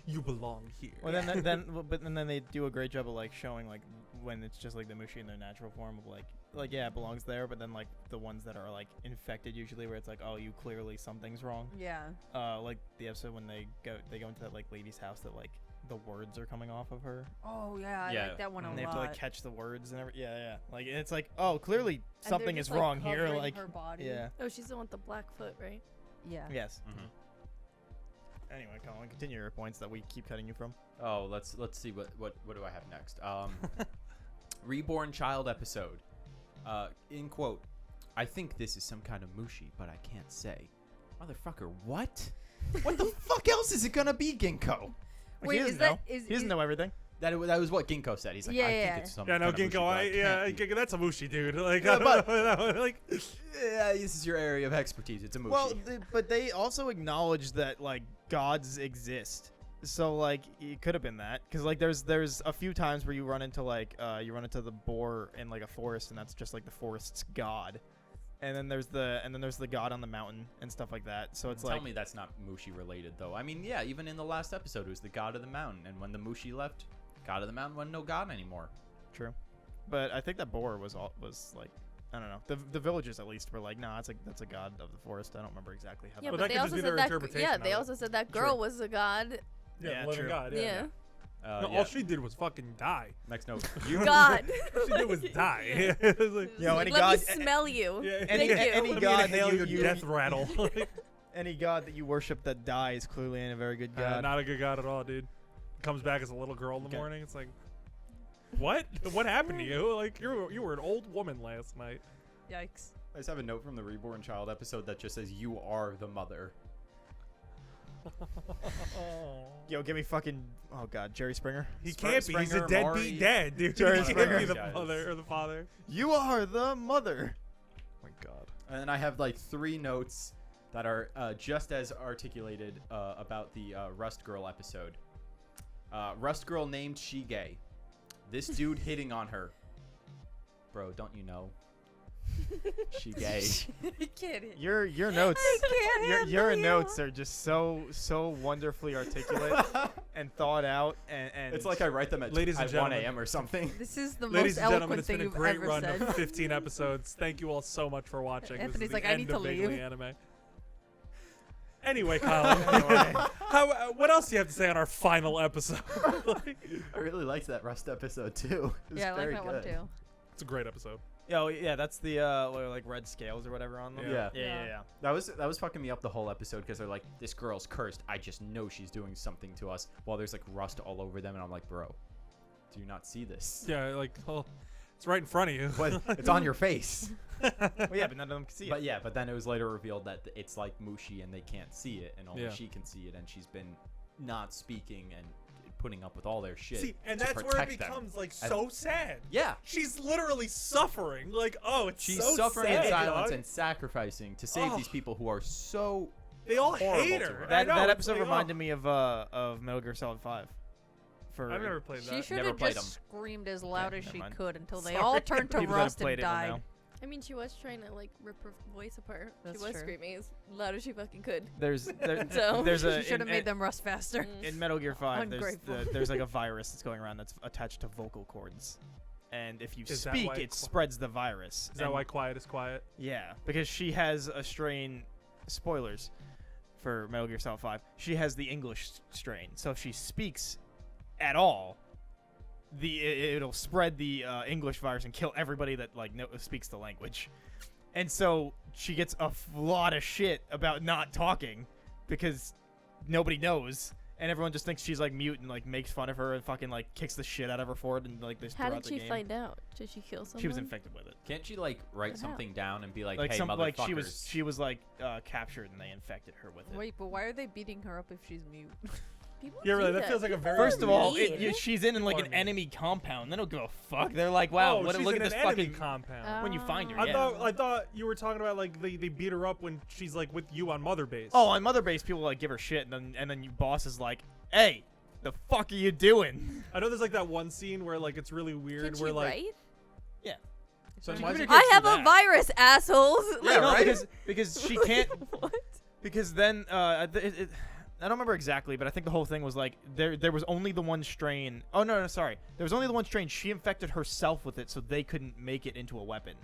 You belong here. Well, then they do a great job of like showing like when it's just like the Mushi in their natural form of like yeah, it belongs there, but then like the ones that are like infected usually where it's like, oh, you clearly something's wrong. Yeah. Like the episode when they go into that like lady's house that like the words are coming off of her, Oh yeah, I Yeah. like that one a and lot. they have to like catch the words and everything. Yeah. Like and it's like, oh, clearly And they're something just, is like, wrong here. covering Like her body. yeah. Oh, she's the one with the black foot, right? Yeah. Yes. Mhm. Anyway, Colin, continue your points that we keep cutting you from. Oh, let's see what do I have next? Reborn child episode. In quote, I think this is some kind of Mushi, but I can't say. Motherfucker, what? What the fuck else is it gonna be, Ginkgo? Wait, he doesn't is that know. is He doesn't know everything. That was what Ginkgo said. He's like, Yeah, I yeah. think it's some Yeah, no, kind of Mushi, Ginkgo. but I can't be." Ginkgo, that's a Mushi, dude. Like, Yeah, I don't but- know, like, Yeah, this is your area of expertise. It's a Mushi. Well, but they also acknowledge that like gods exist. So like it could have been that because like there's a few times where you run into the boar in like a forest and that's just like the forest's god, and then there's the god on the mountain and stuff like that. So it's Tell like me that's not Mushi related, though. I mean, yeah, even in the last episode, it was the god of the mountain, and when the Mushi left, god of the mountain wasn't no god anymore. true, but I think that boar was like I don't know, the villagers at least were like, nah, that's a god of the forest. I don't remember exactly how. Yeah, But that that but they could just also be their said that. interpretation Yeah, of they it. also said that girl was a god. Yeah, living true. God. Yeah. No, Yeah. all she did was fucking die. Next note. You God. All she did was die. It was like, Yo, Like, any let god- me smell you. yeah, any- Thank you. any Let me god that inhale you- your you- death rattle. Any god that you worship that dies clearly ain't a very good god. Not a good god at all, dude. Comes back as a little girl in the Okay. morning. It's like, what? What happened to you? Like, you were an old woman last night. Yikes. I just have a note from the Reborn Child episode that just says, "You are the mother." Yo, give me fucking oh god, Jerry Springer. He Spr- can't be. He's a Springer, deadbeat Maury, dad, dude. Jerry He can't Springer. be the Guys. mother or the father. You are the mother. Oh my god. And then I have like 3 notes that are just as articulated about the Rust Girl episode. Rust Girl named Shige. This dude hitting on her. Bro, don't you know? Shige. I can't. Your notes. Your notes are just so wonderfully articulate and thought out and It's like I write them at, Ladies and 1 gentlemen. a.m. or something. This is the Ladies most and gentlemen, eloquent it's thing been a you've great ever run said. of 15 episodes. Thank you all so much for watching. Anthony's this is like, the I end need to of Bigly leave. Anime. Anyway, Colin, what else do you have to say on our final episode? I really liked that Rust episode too. It was Yeah, I like very that good. one too. It's a great episode. Oh yeah, that's the like red scales or whatever on them. Yeah. Yeah. That was fucking me up the whole episode because they're like, this girl's cursed. I just know she's doing something to us. While there's like rust all over them, and I'm like, bro, do you not see this? Yeah, like, oh, it's right in front of you. But it's on your face. Well, yeah, but none of them can see But it. yeah, but then it was later revealed that it's like Mushi and they can't see it, and only Yeah. she can see it, and she's been not speaking and putting up with all their shit. See, and to that's where it protect them. becomes like so sad. Yeah. She's literally suffering. Like, oh, it's She's so suffering sad, in silence dog. and sacrificing to save Oh. these people who are so. They all horrible hate to her. her. I That know, that it's episode like, reminded me of Metal Gear Solid 5. For I've never played She that. should Never have played just screamed as loud Okay, as never she mind. could until they Sorry. all turned to people that have rust and played it will died. know. I mean, she was trying to like rip her voice apart. That's she was true. screaming as loud as she fucking could. There's So- there's a She should have in- made them rust faster. Mm. in Metal Gear 5, Ungrateful. there's like a virus that's going around that's attached to vocal cords, and if you Is that speak, why it spreads the virus. Is that And- why quiet is quiet? Yeah, because she has a strain. Spoilers for Metal Gear Solid 5. She has the English strain, so if she speaks at all, it'll spread the English virus and kill everybody that like speaks the language. And so she gets a lot of shit about not talking because nobody knows. and everyone just thinks she's like mute and like makes fun of her and fucking like kicks the shit out of her for it and like this How throughout did the she game. find out? Did she kill someone? She was infected with it. Can't she like write But something down and be like, Like hey, some like motherfuckers? she was like captured and they infected her with it. Wait, but why are they beating her up if she's mute? People Yeah, do really. That feels like a very. First of all, mean. she's in like an Army. enemy compound. They don't give a fuck. They're like, wow, oh, what? she's Look in at this an enemy fucking. compound. When you find her, I yeah. thought you were talking about like they beat her up when she's like with you on Mother Base. Oh, on Mother Base, people like give her shit, and then your boss is like, hey, the fuck are you doing? I know there's like that one scene where like it's really weird Can where she like write? So She why is it- communicates I have through a that. virus, assholes. Yeah, no, right? because she can't. What? Because then I don't remember exactly, but I think the whole thing was like there was only the one strain. Oh no, sorry. There was only the one strain. She infected herself with it, so they couldn't make it into a weapon.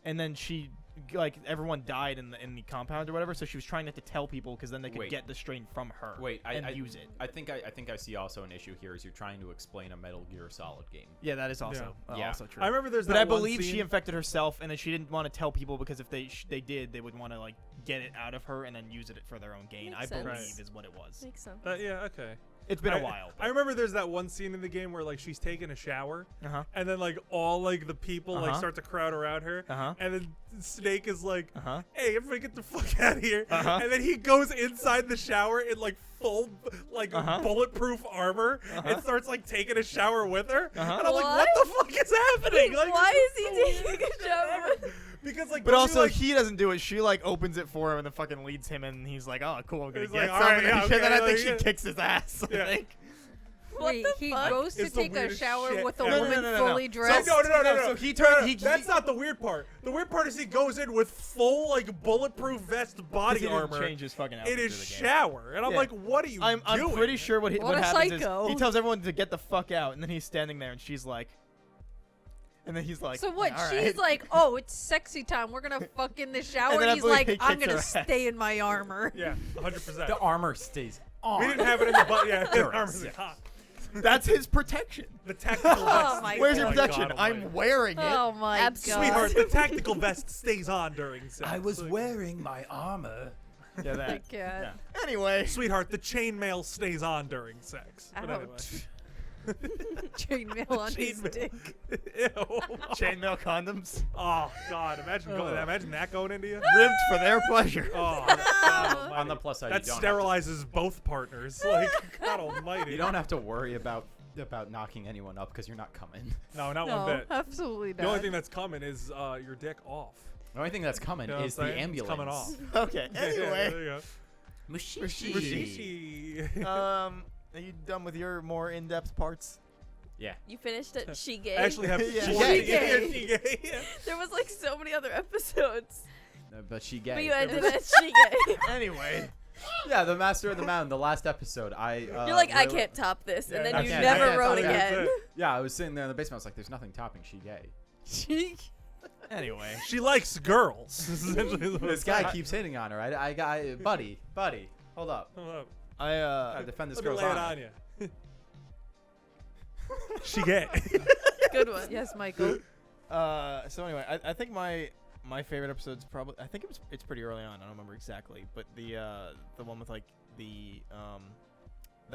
And then she like everyone died in the compound or whatever. So she was trying not to tell people because then they could Wait. get the strain from her. Wait, and I use it. I think I see also an issue here is you're trying to explain a Metal Gear Solid game. Yeah, that is also Yeah. also true. I remember there's But that I one believe scene- she infected herself, and then she didn't want to tell people because if they did, they would want to like get it out of her and then use it for their own gain. Makes I sense. believe Right. is what it was. Makes sense. yeah, okay. It's been a while. I remember there's that one scene in the game where like she's taking a shower Uh huh. and then like all like the people like Uh-huh. start to crowd around her Uh huh. and then Snake is like, Uh huh. hey, everybody get the fuck out of here. Uh-huh. And then he goes inside the shower in like full like Uh-huh. bulletproof armor Uh-huh. and starts like taking a shower with her. Uh-huh. And I'm like, what the fuck is happening? Wait, Like, why this is he so taking weird. a shower? Because like But don't you, also, like, he doesn't do it. She like opens it for him and then fucking leads him in. And he's like, "Oh, cool, I'm gonna He's get like, something." "Alright, yeah, and shit." Then I okay, think like, she yeah. kicks his ass. Yeah. I think. What Wait, the he fuck? goes to It's the take a weirdest shower shit with a ever. woman No. fully So- dressed. No. So he turned. He That's not the weird part. The weird part is he goes in with full like bulletproof vest body armor Change his fucking outfit in his through the game. shower, and I'm Yeah. like, what are you I'm doing? pretty sure what What a happens psycho. is he tells everyone to get the fuck out, and then he's standing there, and she's like, and then he's like, So what? "All She's right." like, oh, it's sexy time. We're gonna fuck in the shower. then And I he's believe like, he I'm kicks gonna her ass. stay in my armor. Yeah, 100%. The armor stays on. We didn't have it in the butt. Yeah, the Durance, armor's yeah. hot. That's his protection. The tactical vest. my Where's God. your Oh protection? God I'm almighty. wearing it. Oh my Absolutely. god. Sweetheart, the tactical vest stays on during sex. Like, wearing my armor. Yeah, My that. God. Yeah. Anyway, Sweetheart, the chainmail stays on during sex. But anyway. Ouch. Chainmail on his Chainmail. dick. Ew. chainmail condoms Oh God! Imagine that going into you. ribbed for their pleasure. Oh, God almighty. On the plus side, that you don't have sterilizes both partners. Like God to, Almighty. you don't have to worry about knocking anyone up because you're not coming. No, not No, one bit. absolutely not. The only thing that's coming is your dick off. The only thing that's coming You know what is I'm the saying? It's ambulance. coming off. Okay. Yeah, there Anyway, you go. Mushi-Shi. are you done with your more in-depth parts? Yeah. You finished it. She gay. I actually have Yeah. 20 She gay. Yeah, she gay. There was like so many other episodes. But she gay. But you ended at she gay. Anyway, Yeah, the Master of the Mountain, the last episode. You're like, I really- can't top this, and Yeah, then I you can't- never I can't wrote top that. again. Yeah, I was sitting there in the basement. I was like, "There's nothing topping she gay." anyway. She likes girls. This is essentially what This it's guy like. keeps hitting on her. Buddy, hold up. Hold up. I I defend this Let me girl's lay it honor. on you. She gay. Good one. Yes, Michael. So anyway, I think my favorite episode's probably, I think it's pretty early on. I don't remember exactly, but the one with like the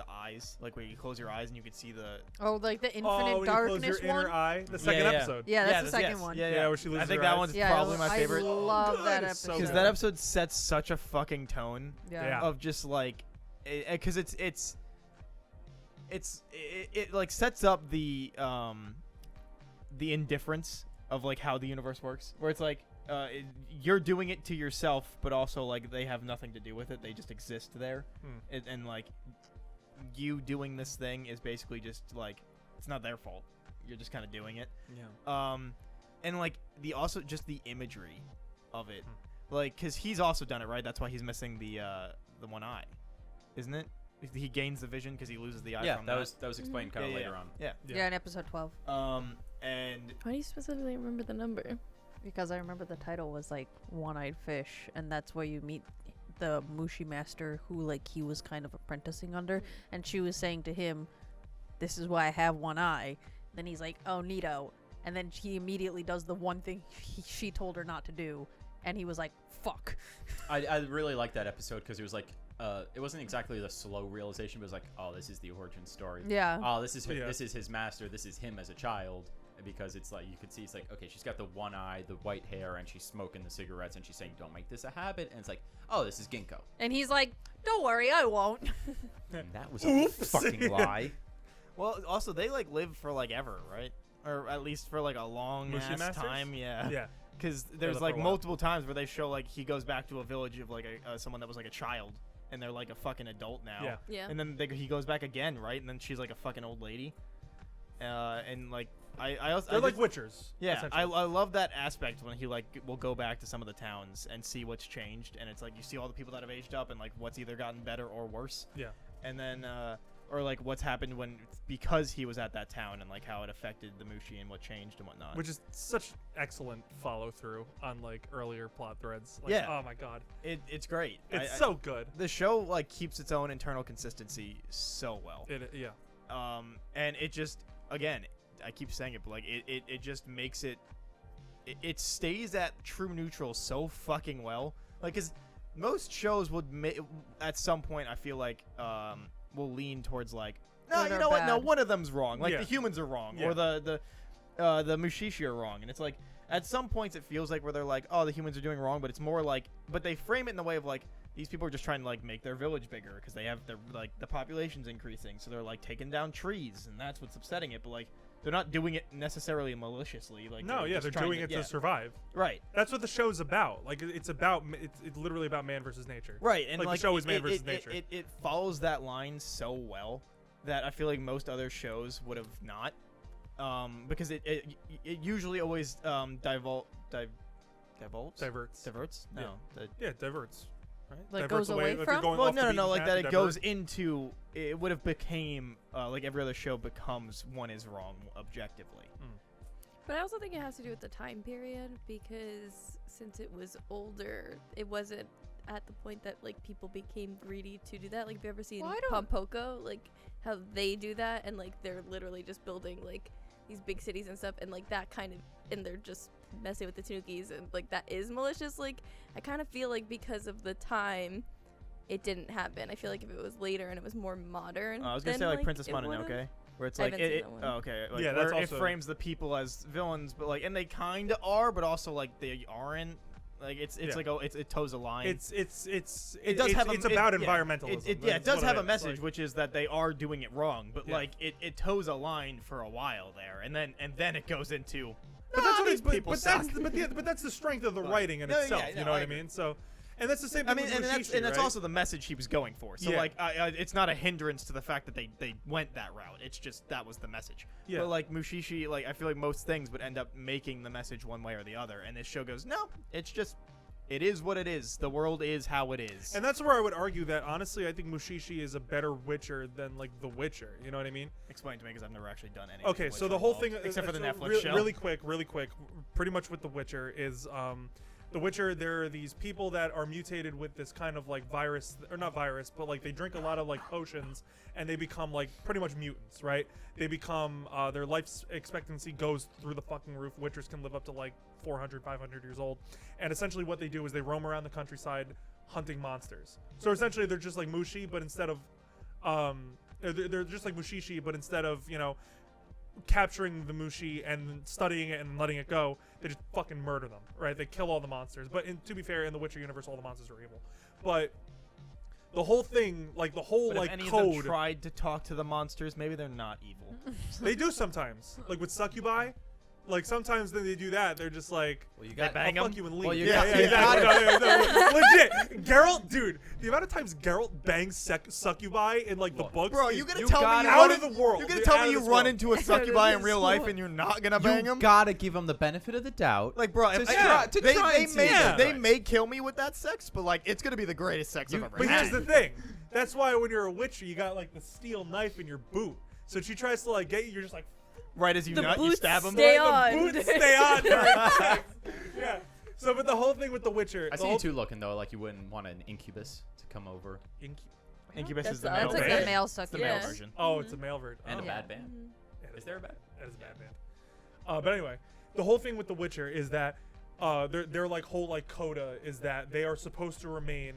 eyes, like where you close your eyes and you can see the Oh, like the Oh, infinite when you close darkness your one. inner eye. The second yeah. episode. Yeah, that's the this- second yes, one. Yeah, Yeah, where she I loses think her that eyes. one's Yeah, probably my favorite. I love good. that It's so episode. Because good. that episode sets such a fucking tone Yeah. of just like, because it like sets up the indifference of like how the universe works, where it's like you're doing it to yourself, but also like they have nothing to do with it; they just exist there, and like you doing this thing is basically just like it's not their fault. You're just kind of doing it. Yeah. And like the imagery of it, like because he's also done it, right? That's why he's missing the one eye, isn't it? He gains the vision because he loses the eye. Yeah, from that was explained kind of later on. Yeah. Yeah, in episode 12. And Why do you specifically remember the number? Because I remember the title was like One-Eyed Fish, and that's where you meet the Mushi master who like he was kind of apprenticing under, and she was saying to him, "This is why I have one eye." Then he's like, "Oh, neato," and then he immediately does the one thing she told her not to do, and he was like, "Fuck." I really like that episode because it was like it wasn't exactly the slow realization, but it was like, oh, this is the origin story. Yeah. Oh, this is Yeah. this is his master. This is him as a child. Because it's like you could see, it's like, okay, she's got the one eye, the white hair, and she's smoking the cigarettes, and she's saying, "Don't make this a habit." And it's like, oh, this is Ginkgo. And he's like, "Don't worry, I won't." And that was a fucking lie. Well, also they like live for like ever, right? Or at least for like a long Mushi ass Masters? time. Yeah. Yeah. Because live there's for like a while. multiple times where they show like he goes back to a village of like someone that was like a child, and they're like a fucking adult now. Yeah. Yeah. And then he goes back again, right? And then she's like a fucking old lady. And like I also They're like witchers. yeah, I essentially. love that aspect when he like will go back to some of the towns and see what's changed, and it's like you see all the people that have aged up and like what's either gotten better or worse. Yeah. And then or like what's happened because he was at that town and like how it affected the Mushi and what changed and whatnot. Which is such excellent follow through on like earlier plot threads. Like, Yeah. oh my god, it's great. it's so good. The show like keeps its own internal consistency so well. Yeah. And it just again, I keep saying it, but like it just makes it stays at true neutral so fucking well. Like, cause most shows would at some point I feel like will lean towards like, no, Good you or know what? No, bad. one of them's wrong. Like Yeah. the humans are wrong, Yeah. or the Mushi-Shi are wrong, and it's like at some points it feels like where they're like, oh, the humans are doing wrong, but it's more like, but they frame it in the way of like these people are just trying to like make their village bigger because they have their like the population's increasing, so they're like taking down trees, and that's what's upsetting it. But like they're not doing it necessarily maliciously. Like No, yeah, just they're trying doing it yeah. to survive. Right. That's what the show's about. Like it's about it's literally about man versus nature. Right, and Like, like the show is man it, versus it, nature. It follows that line so well that I feel like most other shows would have not, because it usually always diverts. Diverts. No, Yeah, diverts. Right? Like diverts goes away if you're from? going well, off the no, beaten like path, that. It divert. goes into. It would have became like every other show becomes one is wrong objectively. But I also think it has to do with the time period because since it was older, it wasn't at the point that like people became greedy to do that. Like, have you ever seen Well, I don't- Pompoko? Like how they do that, and like they're literally just building like these big cities and stuff, and like that kind of, and they're just messing with the Tanukis, and like that is malicious. Like I kind of feel like because of the time, it didn't happen. I feel like if it was later and it was more modern, I was gonna then, say like Princess it would've- Mononoke, where it's I like haven't seen it that one. oh, okay, like, Yeah, where that's it also- frames the people as villains, but like, and they kind of are, but also like they aren't. Like it's Yeah. like it toes a line. It does have it's it- about yeah. environmentalism. It That's does what have it a is. message, Like, which is that they are doing it wrong, but Yeah. like it toes a line for a while there, and then it goes into. but that's what these it's but, people but suck. that's but that's the strength of the But- writing in No, yeah, itself. no, You know what I I mean? So, and that's the same I thing mean, with and that's Mushi-Shi, right? also the message he was going for. So Yeah. like, it's not a hindrance to the fact that they went that route. It's just that was the message. Yeah. But like Mushi-Shi, like I feel like most things would end up making the message one way or the other, and this show goes, no, it's just. It is what it is. The world is how it is. And that's where I would argue that honestly, I think Mushi-Shi is a better Witcher than like The Witcher. You know what I mean? Explain to me because I've never actually done any. Okay, so the whole thing, except for the so Netflix show. really quick, pretty much with The Witcher is The Witcher. There are these people that are mutated with this kind of like virus, or not virus, but like they drink a lot of like potions and they become like pretty much mutants, right? They become their life expectancy goes through the fucking roof. Witchers can live up to like 400, 500 years old, and essentially what they do is they roam around the countryside hunting monsters. So essentially they're just like Mushi, but instead of they're just like Mushi-Shi, but instead of capturing the Mushi and studying it and letting it go, they just fucking murder them, right? They kill all the monsters. But to be fair, in the Witcher universe, all the monsters are evil. But the whole thing, like the whole But like if any code, of them tried to talk to the monsters, maybe they're not evil. they do sometimes. Like with succubi, like sometimes when they do that, they're just like, Well, you They got bang I'll 'em? fuck you and leave. Well, you yeah, got- yeah, you exactly. got No, legit. Geralt, dude, the amount of times Geralt bangs succubi in like the Look, books, Bro, is you gonna you tell me got you out run of the world. You're gonna Dude, tell out me of you this run world. into a Out of succubi in this real life world. and you're not gonna bang You him? gotta give him the benefit of the doubt. Like, bro, To if try- to they, try they and see may if it's they right. may kill me with that sex, but like it's gonna be the greatest sex I've ever But had. here's the thing. That's why when you're a Witcher, you got like the steel knife in your boot. So if she tries to like get you, you're just like, Right as you The nut, you boots stab him. stay the on. boots stay on. during sex. Yeah. So, but the whole thing with The Witcher, I the see whole you two looking though like you wouldn't want an incubus to come over Incubus That's is the the- male That's like Okay. the male It's the succubus. male Yeah. version. Oh, it's a male version. and a Oh. Yeah. bad band. Mhm. Yeah, Is there a bad? That is a bad band. But anyway, the whole thing with The Witcher is that their like whole like coda is that they are supposed to remain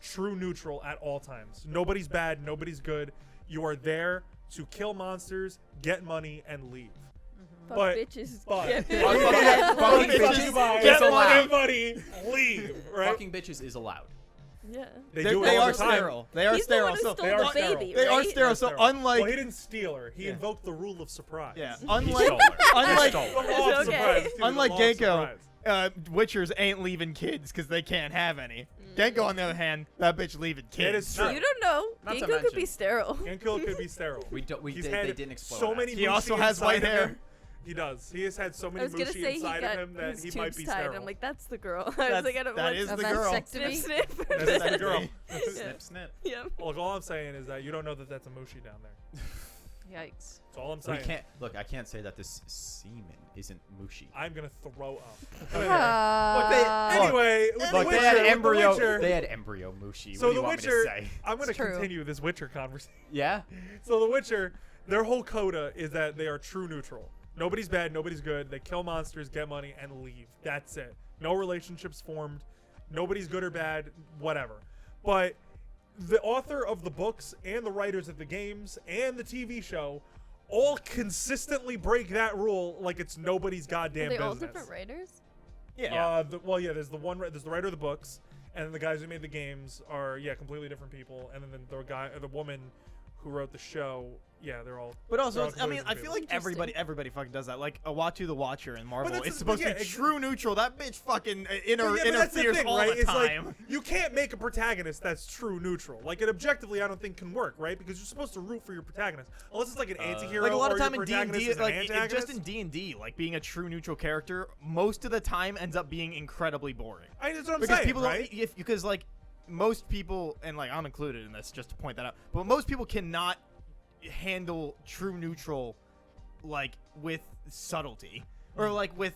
true neutral at all times. Nobody's bad, nobody's good. You are there to kill monsters, get money, and leave. Fuck But- bitches. but- get Fucking bitches. bitches Get is allowed. money, leave. Right? Fucking bitches is allowed. Yeah. They do it They all are the time. sterile. They are He's the one sterile. who So stole they are the sterile. baby, they are right? sterile. So Sterile. unlike well, he didn't steal her. He Yeah. invoked the rule of surprise. yeah, He unlike stole her. unlike The law of Okay. surprise. He was Unlike the law of Genko, surprise. Witchers ain't leaving kids because they can't have any. Genko, on the other hand, that bitch leaving kids. It is true. You don't know. Not to Genko could be mention- sterile. Genko could be sterile. They had didn't explode. so that. many. He Mushi also has inside white of hair. him. He does. He has had so I many was gonna Mushi say he inside got of him that his he might tubes be tied. sterile. I'm like, that's the girl. I was That's- like, I don't that want is A the girl. vasectomy? Snip, snip. That's the girl. Snip, snip. Yeah. Look, all I'm saying is that you don't know that that's a Mushi down there. Yikes. That's all I'm We saying. can't look. I can't say that this semen isn't Mushi. I'm gonna throw up. Anyway, Anyway, with Look, the they had Witcher, with the embryo. Witcher, They had embryo Mushi. So what do the you want Witcher, me to say? I'm gonna It's true. continue this Witcher conversation. Yeah. So the Witcher, their whole coda is that they are true neutral. Nobody's bad, nobody's good. They kill monsters, get money, and leave. That's it. No relationships formed. Nobody's good or bad, whatever. But the author of the books and the writers of the games and the TV show all consistently break that rule like it's nobody's goddamn Are they business. all different writers? Yeah. There's the writer of the books, and then the guys who made the games are completely different people, and then the woman who wrote the show, they're all. But also, they're all I completely mean, I different feel people. like everybody fucking does that. Like Awatu the Watcher in Marvel, that's it's the- supposed to yeah, be true neutral. That bitch fucking But yeah, but that's the interferes thing, all right? the It's time. like you can't make a protagonist that's true neutral. Like it objectively, I don't think can work, right? Because you're supposed to root for your protagonist, unless it's like an anti-hero. Like a lot of or time your in D&D, protagonist is an like antagonist. just in D&D, like being a true neutral character, most of the time ends up being incredibly boring. That's what I'm Because saying, people right? don't, because like most people, and like I'm included in this, just to point that out. But most people cannot handle true neutral, like with subtlety or like with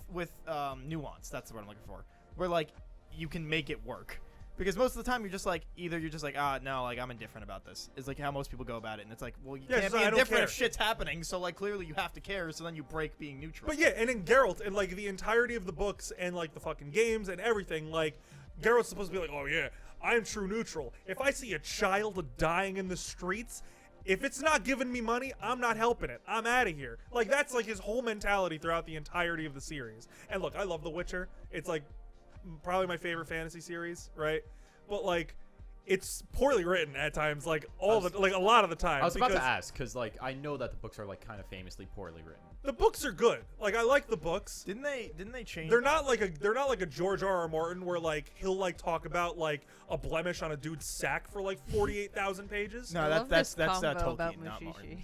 nuance. That's the word I'm looking for. Where like you can make it work. Because most of the time you're just like no, like I'm indifferent about this. It's like how most people go about it, and it's like, well, you Yeah, can't so be I don't indifferent if care. shit's happening. So like clearly you have to care. So then you break being neutral. But yeah, and in Geralt, and like the entirety of the books and like the fucking games and everything, like Geralt's supposed to be like, oh yeah, I'm true neutral. If I see a child dying in the streets, if it's not giving me money, I'm not helping it. I'm out of here. Like that's like his whole mentality throughout the entirety of the series. And look, I love The Witcher. It's like probably my favorite fantasy series, right? But like it's poorly written at times, like a lot of the time. I was about to because ask because like I know that the books are like kind of famously poorly written. the books are good. Like I like the books. didn't they change? They're not like a George R.R. Martin where like he'll like talk about like a blemish on a dude's sack for like 48,000 pages. No, I love that's this convo Tolkien, about not Mushi-Shi. Martin.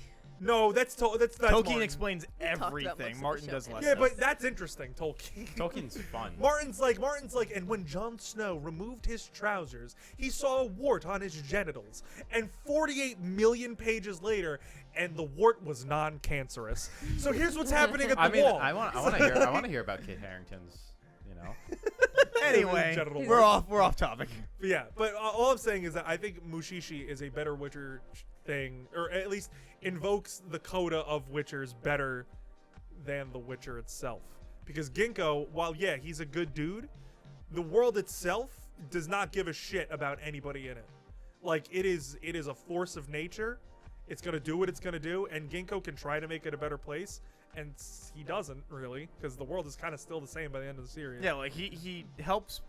No, that's Tolkien Martin. explains talked about most everything. of the Martin show does anyway. less. Yeah, but that's interesting, Tolkien. Tolkien's fun. Martin's like, and when Jon Snow removed his trousers, he saw a wart on his genitals. And 48 million pages later, and the wart was non-cancerous. So here's what's happening at the I mean, wall. I want to hear about Kit Harington's. You know. Anyway, Genital we're wart. off topic. But yeah, but all I'm saying is that I think Mushi-Shi is a better Witcher thing, or at least invokes the coda of Witchers better than the Witcher itself. Because Ginkgo, while he's a good dude, the world itself does not give a shit about anybody in it. Like it is a force of nature. It's gonna do what it's gonna do, and Ginkgo can try to make it a better place, and he doesn't really, because the world is kind of still the same by the end of the series. Yeah, like he helps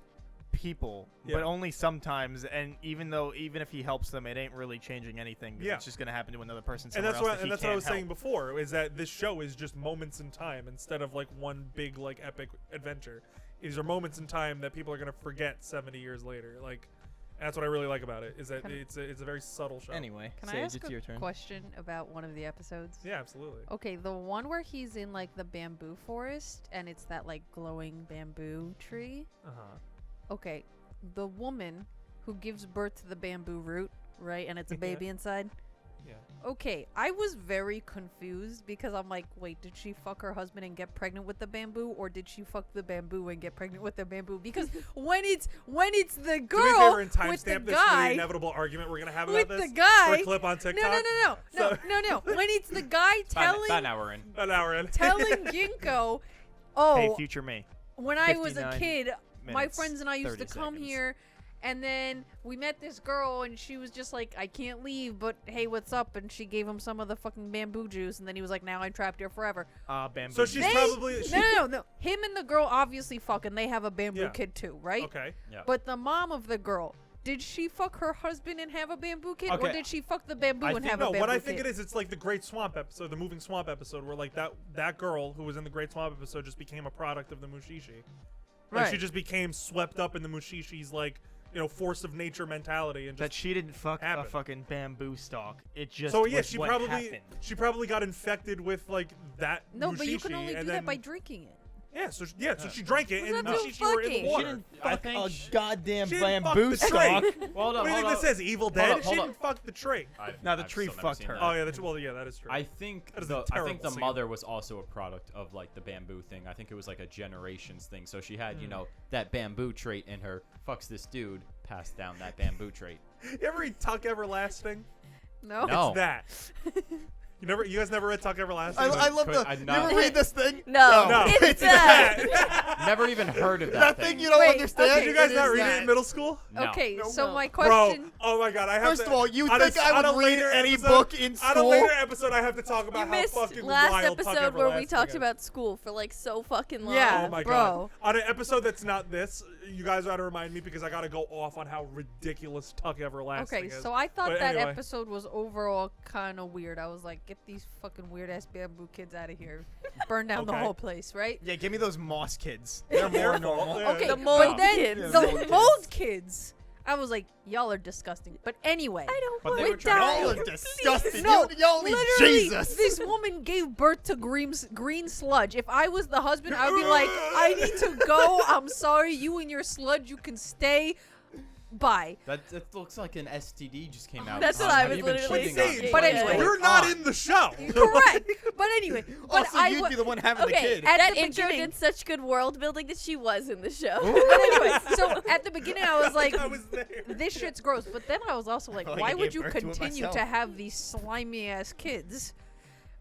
people, Yeah. but only sometimes. And even if he helps them, it ain't really changing anything. 'Cause Yeah. it's just gonna happen to another person And somewhere that's else what that he I can't was saying help. before, is that this show is just moments in time instead of like one big like epic adventure. These are moments in time that people are gonna forget 70 years later. Like, that's what I really like about it, is that Can- it's a very subtle show. Anyway, Can I Sage, ask it's your a turn. question about one of the episodes? Yeah, absolutely. Okay, the one where he's in like the bamboo forest and it's that like glowing bamboo tree. Uh-huh. Okay, the woman who gives birth to the bamboo root, right? And it's a baby inside. Yeah. Okay, I was very confused because I'm like, wait, did she fuck her husband and get pregnant with the bamboo, or did she fuck the bamboo and get pregnant with the bamboo? Because when it's the Do me a girl favor and with the timestamp this for the guy inevitable argument we're gonna have with about this. the guy, For a clip on TikTok. no, So- when it's the guy About telling an hour in. An hour in. telling Ginkgo, oh, Hey, future me. when I was a 59 kid, my minutes, friends and I used to 30 come seconds. here, and then we met this girl, and she was just like, I can't leave, but hey, what's up? And she gave him some of the fucking bamboo juice, and then he was like, now I'm trapped here forever. Bamboo. So she's They- probably No. Him and the girl obviously fucking. They have a bamboo Yeah. kid too, right? okay. Yeah. But the mom of the girl, did she fuck her husband and have a bamboo kid, or Okay. did she fuck the bamboo I and think have no. a bamboo What I kid? think it is, it's like the Great Swamp episode, the Moving Swamp episode, where like that girl who was in the Great Swamp episode just became a product of the Mushi-Shi. Like she Right. just became swept up in the Mushi-Shi's like force of nature mentality and that just. she didn't fuck happened. a fucking bamboo stalk. It just So yeah, was she what probably happened. got infected with like that. No, but you can Mushi-Shi, only do and that then, by drinking it. Yeah, so she drank it, What's and the that to Mushi-Shi were in fucking? the She water. didn't I fuck think a sh- goddamn She didn't fuck bamboo the stalk. tree. Hold What do you think that says? Evil Hold Dead? up, She hold didn't up. fuck the tree. No, the I've tree still never fucked seen her. that. Oh yeah, that is true. I think That is the a I think terrible the scene. mother was also a product of like the bamboo thing. I think it was like a generations thing. So she had that bamboo trait in her. Fucks this dude, passed down that bamboo trait. You ever eat Tuck Everlasting? No. No. It's that. You guys never read Tuck Everlasting? I love Could the. I You not- ever read this thing? No, No, it's that. Never even heard of That that thing you don't Wait, understand. okay. Did you guys It not is read it that. in middle school? No. Okay, No, so no. my Bro, question. oh my god, I have First to. of all, you on a- think I on a would read later any episode- book in On a school? later episode, I have to talk about You how missed fucking last wild Tuck episode where we Everlasting talked is. about school for like so fucking long. Yeah. Oh my bro. god! On an episode that's not this, you guys got to remind me because I got to go off on how ridiculous Tuck Everlasting Okay, is. so I thought But that anyway. episode was overall kind of weird. I was like, get these fucking weird ass bamboo kids out of here. Burn down the Okay. whole place, right? Yeah, give me those moss kids. They're They're more their fault, normal. yeah. Okay, The but mold then kids. Yeah, the mold kids. mold kids. I was like, y'all are disgusting. But anyway, I don't But want they to were trying Y'all die. are disgusting. No, y'all need literally, Jesus. this woman gave birth to green sludge. If I was the husband, I would be like, I need to go. I'm sorry. You and your sludge, you can stay. Bye. That looks like an STD just came out. That's what Have I you was been literally cheating Wait, on me? Sage, But Yeah. anyway. you're not in the show. Correct. But anyway, but Also, I you'd wa- be the one having the Okay, kid. at that the intro beginning- did such good world building that she was in the show. But anyway, so at the beginning I was like, I was there. this shit's gross. But then I was also like, Like, I why would gave you birth to it continue myself. to have these slimy ass kids?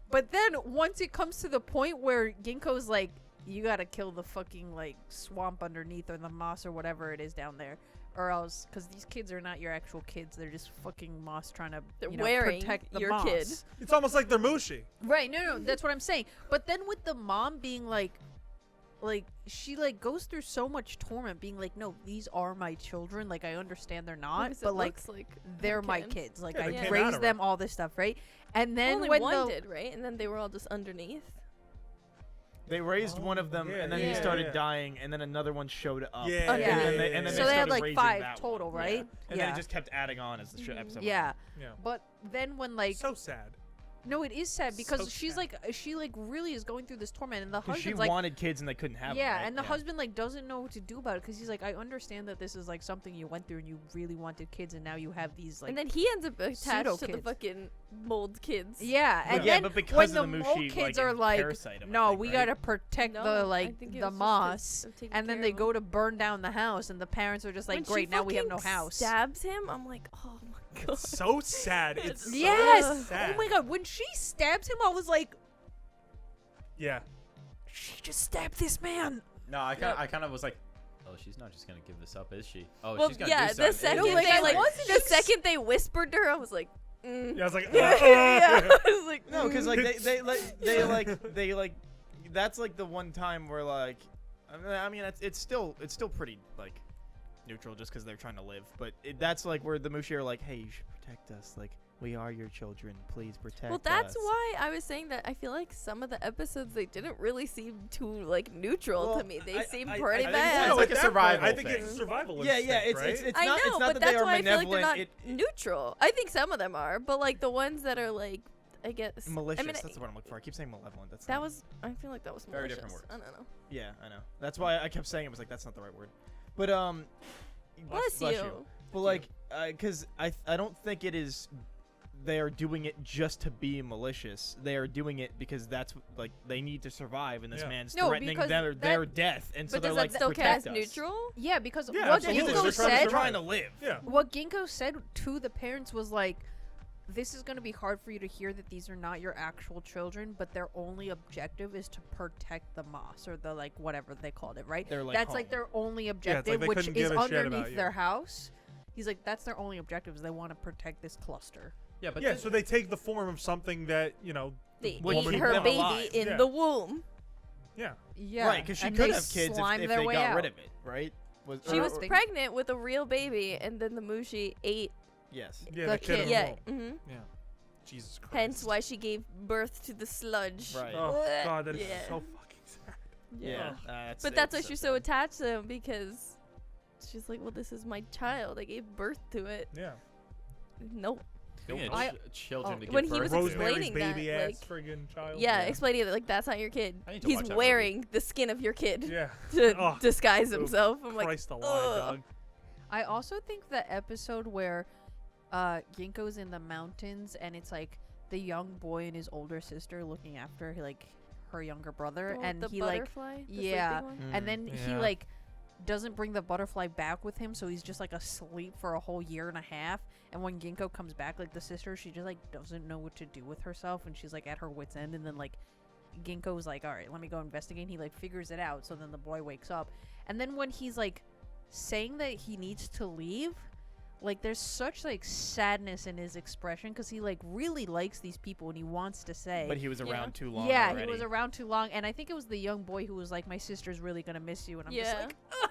But then once it comes to the point where Ginkgo's like, you gotta kill the fucking like swamp underneath or the moss or whatever it is down there, or else, because these kids are not your actual kids, they're just fucking moss trying to They're you know, wearing protect the your moss. kid. It's almost like they're Mushi. Right? No, that's what I'm saying. But then with the mom being like she like goes through so much torment, being like, no, these are my children. Like I understand they're not, Because it but like looks like they're her my kid. kids. Like Yeah, I they came out raised of them, her. all this stuff, right? And then Only when one the did, right? And then they were all just underneath. They raised one of them, and then yeah, he started yeah. dying, and then another one showed up. Yeah, Oh, yeah. And then they, and then so they they had started like raising 5 that total, one. right? And then it just kept adding on as the episode. yeah. Yeah. But then when like So sad. no, it is sad because So she's sad. like she like really is going through this torment, and the Because she husband's like. wanted kids and they couldn't have them. Yeah, right? and the husband like doesn't know what to do about it because he's like, I understand that this is like something you went through and you really wanted kids, and now you have these like. and then he ends up attached to the pseudo-kids. fucking mold kids. yeah, and Yeah, then but because when of the the mole Mushi, kids like, are like, parasite 'em, I no, think, we right? gotta protect No, the I like think it the was just 'cause moss, of taking and then care they of go him. to burn down the house, and the parents are just like, When she great, now we have no fucking house. Stabs him. I'm like, oh my god. It's so sad. It's so Yes. sad. Oh my god, when she stabs him, I was like, Yeah. she just stabbed this man. No, I kind of was like, oh, she's not just gonna give this up, is she? Oh, Well, she's gonna yeah. do The something. second No, like, they I like, wasn't the ex- second they whispered to her, I was like, Yeah, I was like, yeah. I was like, No, because like they like that's like the one time where like I mean it's still pretty like neutral just because they're trying to live, but that's like where the Mushi are like, hey, you should protect us, like we are your children, please protect Well, that's us. why I was saying that I feel like some of the episodes they didn't really seem too like neutral Well, to me. They I- seemed I- pretty I think bad. it's like at a that survival point, I think thing. it's survival. Yeah, instinct, it's right? it's I not know, it's not but that that's they are why I feel like they're benevolent. not neutral. I think some of them are, but like the ones that are like, I guess Malicious. I mean, that's the word I'm looking for. I keep saying malevolent. That's that not- was. I feel like that was Very malicious. different words. I don't know. Yeah, I know. That's why I kept saying it was like that's not the right word. But Bless you. But like, because I don't think it is. They are doing it just to be malicious. They are doing it because that's like they need to survive, and this Yeah. man's No, threatening because their death, and so But they're does like that still count protect as us. neutral? Yeah, because Yeah, what absolutely. Ginkgo They're trying to said, They're trying to live. Yeah. what Ginkgo said to the parents was like, this is going to be hard for you to hear that these are not your actual children, but their only objective is to protect the moss or the like whatever they called it, right? They're, like, That's like home. their only they objective, which couldn't is give a shit about underneath you. their house. He's like, that's their only objective, is they want to protect this cluster. Yeah, but Yeah, so they take the form of something that They Would ate keep her them baby alive. in Yeah. the womb. Yeah. Yeah, Right, because she and could they have kids slime if their they way got out. rid of it, right? She or- was or- pregnant with a real baby, and then the Mushi ate. Yes. Yeah, The the kid. kid. in Yeah. the womb. hmm Yeah. Jesus Christ. Hence why she gave birth to the sludge. Right. Oh God, that is Yeah. so fucking sad. Yeah. But that's why it's she's sad. so attached to him, because she's like, well, this is my child. I gave birth to it. Yeah. Nope. Speaking of I- children to give when he birth was to. Rosemary's explaining that, baby ass like- friggin' child. Yeah, Yeah. explaining that like that's not your kid. I need to He's watch that wearing the skin of your kid Yeah. to Oh, disguise oof. himself. I'm like, Christ alive, ugh. dog. I also think the episode where Ginkgo's in the mountains and it's like the young boy and his older sister looking after like her younger brother, oh, and the he like butterfly. The yeah. sleeping one? and then he Yeah. like doesn't bring the butterfly back with him, so he's just like asleep for a whole year and a half. And when Ginkgo comes back, like the sister, she just like doesn't know what to do with herself, and she's like at her wit's end. And then like Ginkgo's like, all right, let me go investigate. And he like figures it out. So then the boy wakes up, and then when he's like saying that he needs to leave, like there's such like sadness in his expression, because he like really likes these people and he wants to say, But he was Yeah. around too long. yeah, already. he was around too long. And I think it was the young boy who was like, my sister's really gonna miss you. And I'm just Yeah. like, ugh,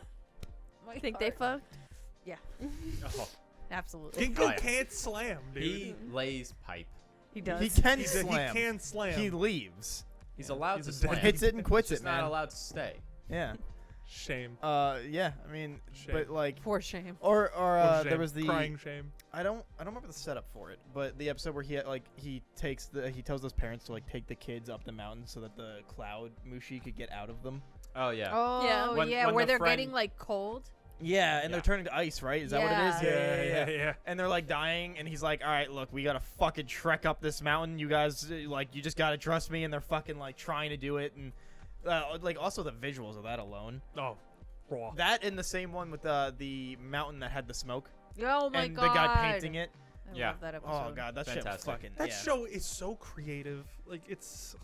my I think they heart. fucked. Oh, Absolutely. Ginkgo Oh, yeah. can't slam, dude. he lays pipe. He does. He can He slam. can slam. He leaves. He's Yeah, allowed he's to a slam. dead- Hits it and quits He's it, not man. allowed to stay. Yeah. Shame. Yeah. I mean, Shame. but like, For shame. or Shame. there was the crying shame. I don't remember the setup for it, but the episode where he tells those parents to like take the kids up the mountain so that the cloud Mushi could get out of them. Oh yeah. Oh, Yeah. When- yeah, when where the they're friend- getting like cold. Yeah, and Yeah. they're turning to ice, right? Is that what it Yeah. is? Yeah. And they're like dying, and he's like, "All right, look, we gotta fucking trek up this mountain. You guys, like, you just gotta trust me." And they're fucking like trying to do it, and like also the visuals of that alone. Oh, raw. That and the same one with the mountain that had the smoke, Oh my and god. the guy painting it. I Yeah. love that episode. Oh god, that shit was Fantastic. fucking. That yeah. show is so creative. Like it's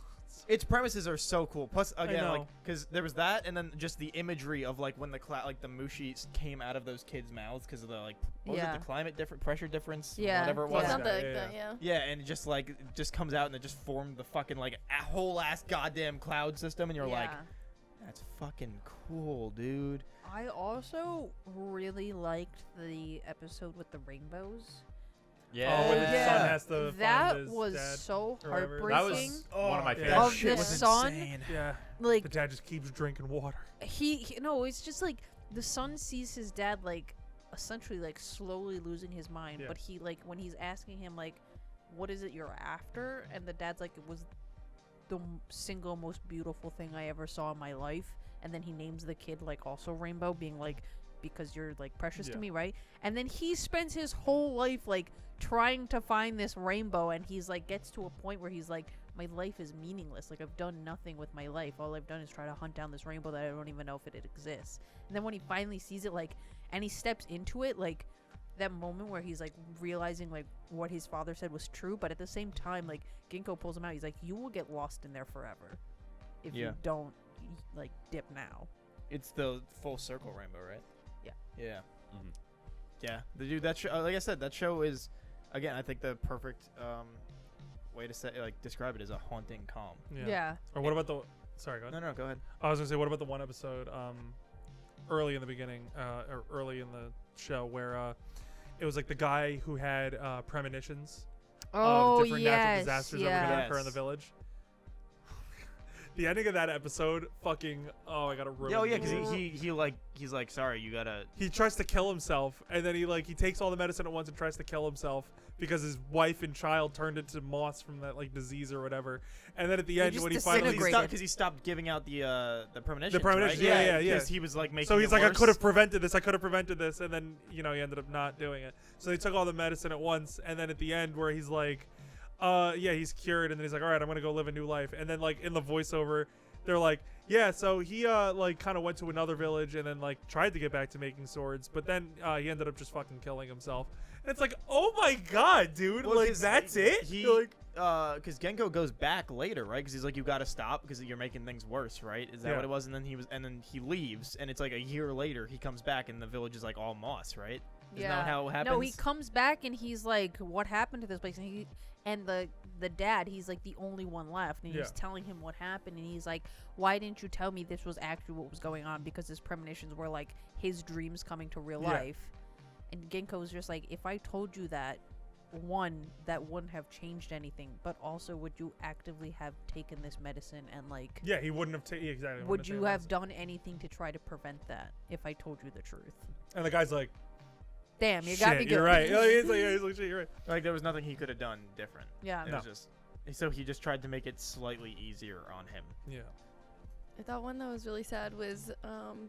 Its premises are so cool. Plus, again, know. like, because there was that, and then just the imagery of like when the the Mushi came out of those kids' mouths because of the like, what was Yeah. it, the climate pressure difference, Yeah, whatever it yeah. was. Something Yeah, like yeah, that, yeah. Yeah, and it just like it just comes out and it just formed the fucking like a whole ass goddamn cloud system, and you're like, Yeah. that's fucking cool, dude. I also really liked the episode with the rainbows. Yeah. Oh, when the yeah. son has to That find his was dad. so or whatever. heartbreaking. That was one of my yeah. favorite. That Of shit the was son, insane. Yeah. like The dad just keeps drinking water. no, it's just like the son sees his dad like essentially like slowly losing his mind, Yeah. but he like when he's asking him like, what is it you're after, and the dad's like, it was the single most beautiful thing I ever saw in my life. And then he names the kid like also Rainbow, being like, because you're like precious Yeah. to me, right? And then he spends his whole life like trying to find this rainbow, and he's like gets to a point where he's like, my life is meaningless, like I've done nothing with my life, all I've done is try to hunt down this rainbow that I don't even know if it exists. And then when he finally sees it, like, and he steps into it, like that moment where he's like realizing like what his father said was true, but at the same time, like Ginkgo pulls him out, he's like, you will get lost in there forever if Yeah. you don't like dip now. It's the full circle rainbow, right? Yeah. Yeah. Mhm. Yeah. The dude, that show, like I said, that show is, again, I think the perfect way to say, like, describe it is a haunting calm. Yeah. Or what about the? Sorry, go ahead. No, go ahead. I was gonna say, what about the one episode early in the beginning, or early in the show, where it was like the guy who had premonitions of different natural disasters that were gonna occur in the Yes. village. The ending of that episode, fucking, I gotta ruin. Yeah, oh, yeah, it. because he's like, sorry, you gotta. He tries to kill himself, and then he takes all the medicine at once and tries to kill himself because his wife and child turned into moss from that like disease or whatever. And then at the end, just when he finally disintegrated. Because he stopped giving out the premonitions. The premonitions, right? yeah. Because he was like making. so he's it like, I worse. could have prevented this. I could have prevented this, and then he ended up not doing it. So they took all the medicine at once, and then at the end, where he's like, yeah, he's cured, and then he's like, all right, I'm gonna go live a new life. And then like in the voiceover, they're like, Yeah, so he like kind of went to another village and then like tried to get back to making swords, but then he ended up just fucking killing himself. And it's like, oh my god, dude, Well, like 'cause that's it. He Like, because Genko goes back later, right? Because he's like, you got to stop because you're making things worse, right? Is that Yeah. what it was? And then he leaves, and it's like a year later he comes back, and the village is like all moss, right? Isn't that how it happens? No, he comes back and he's like, "What happened to this place?" And the dad, he's like the only one left, and he's Yeah. telling him what happened, and he's like, "Why didn't you tell me this was actually what was going on?" Because his premonitions were like his dreams coming to real Yeah. life. And Genko's just like, "If I told you that, one, that wouldn't have changed anything, but also would you actively have taken this medicine and like, yeah, he wouldn't have taken exactly. would wouldn't you taken have this. done anything to try to prevent that if I told you the truth?" And the guy's like, Damn, you shit, got me good. you're right. Like, he's like, shit, you're right. like there was nothing he could have done different. Yeah. It was just so he just tried to make it slightly easier on him. Yeah. I thought one that was really sad was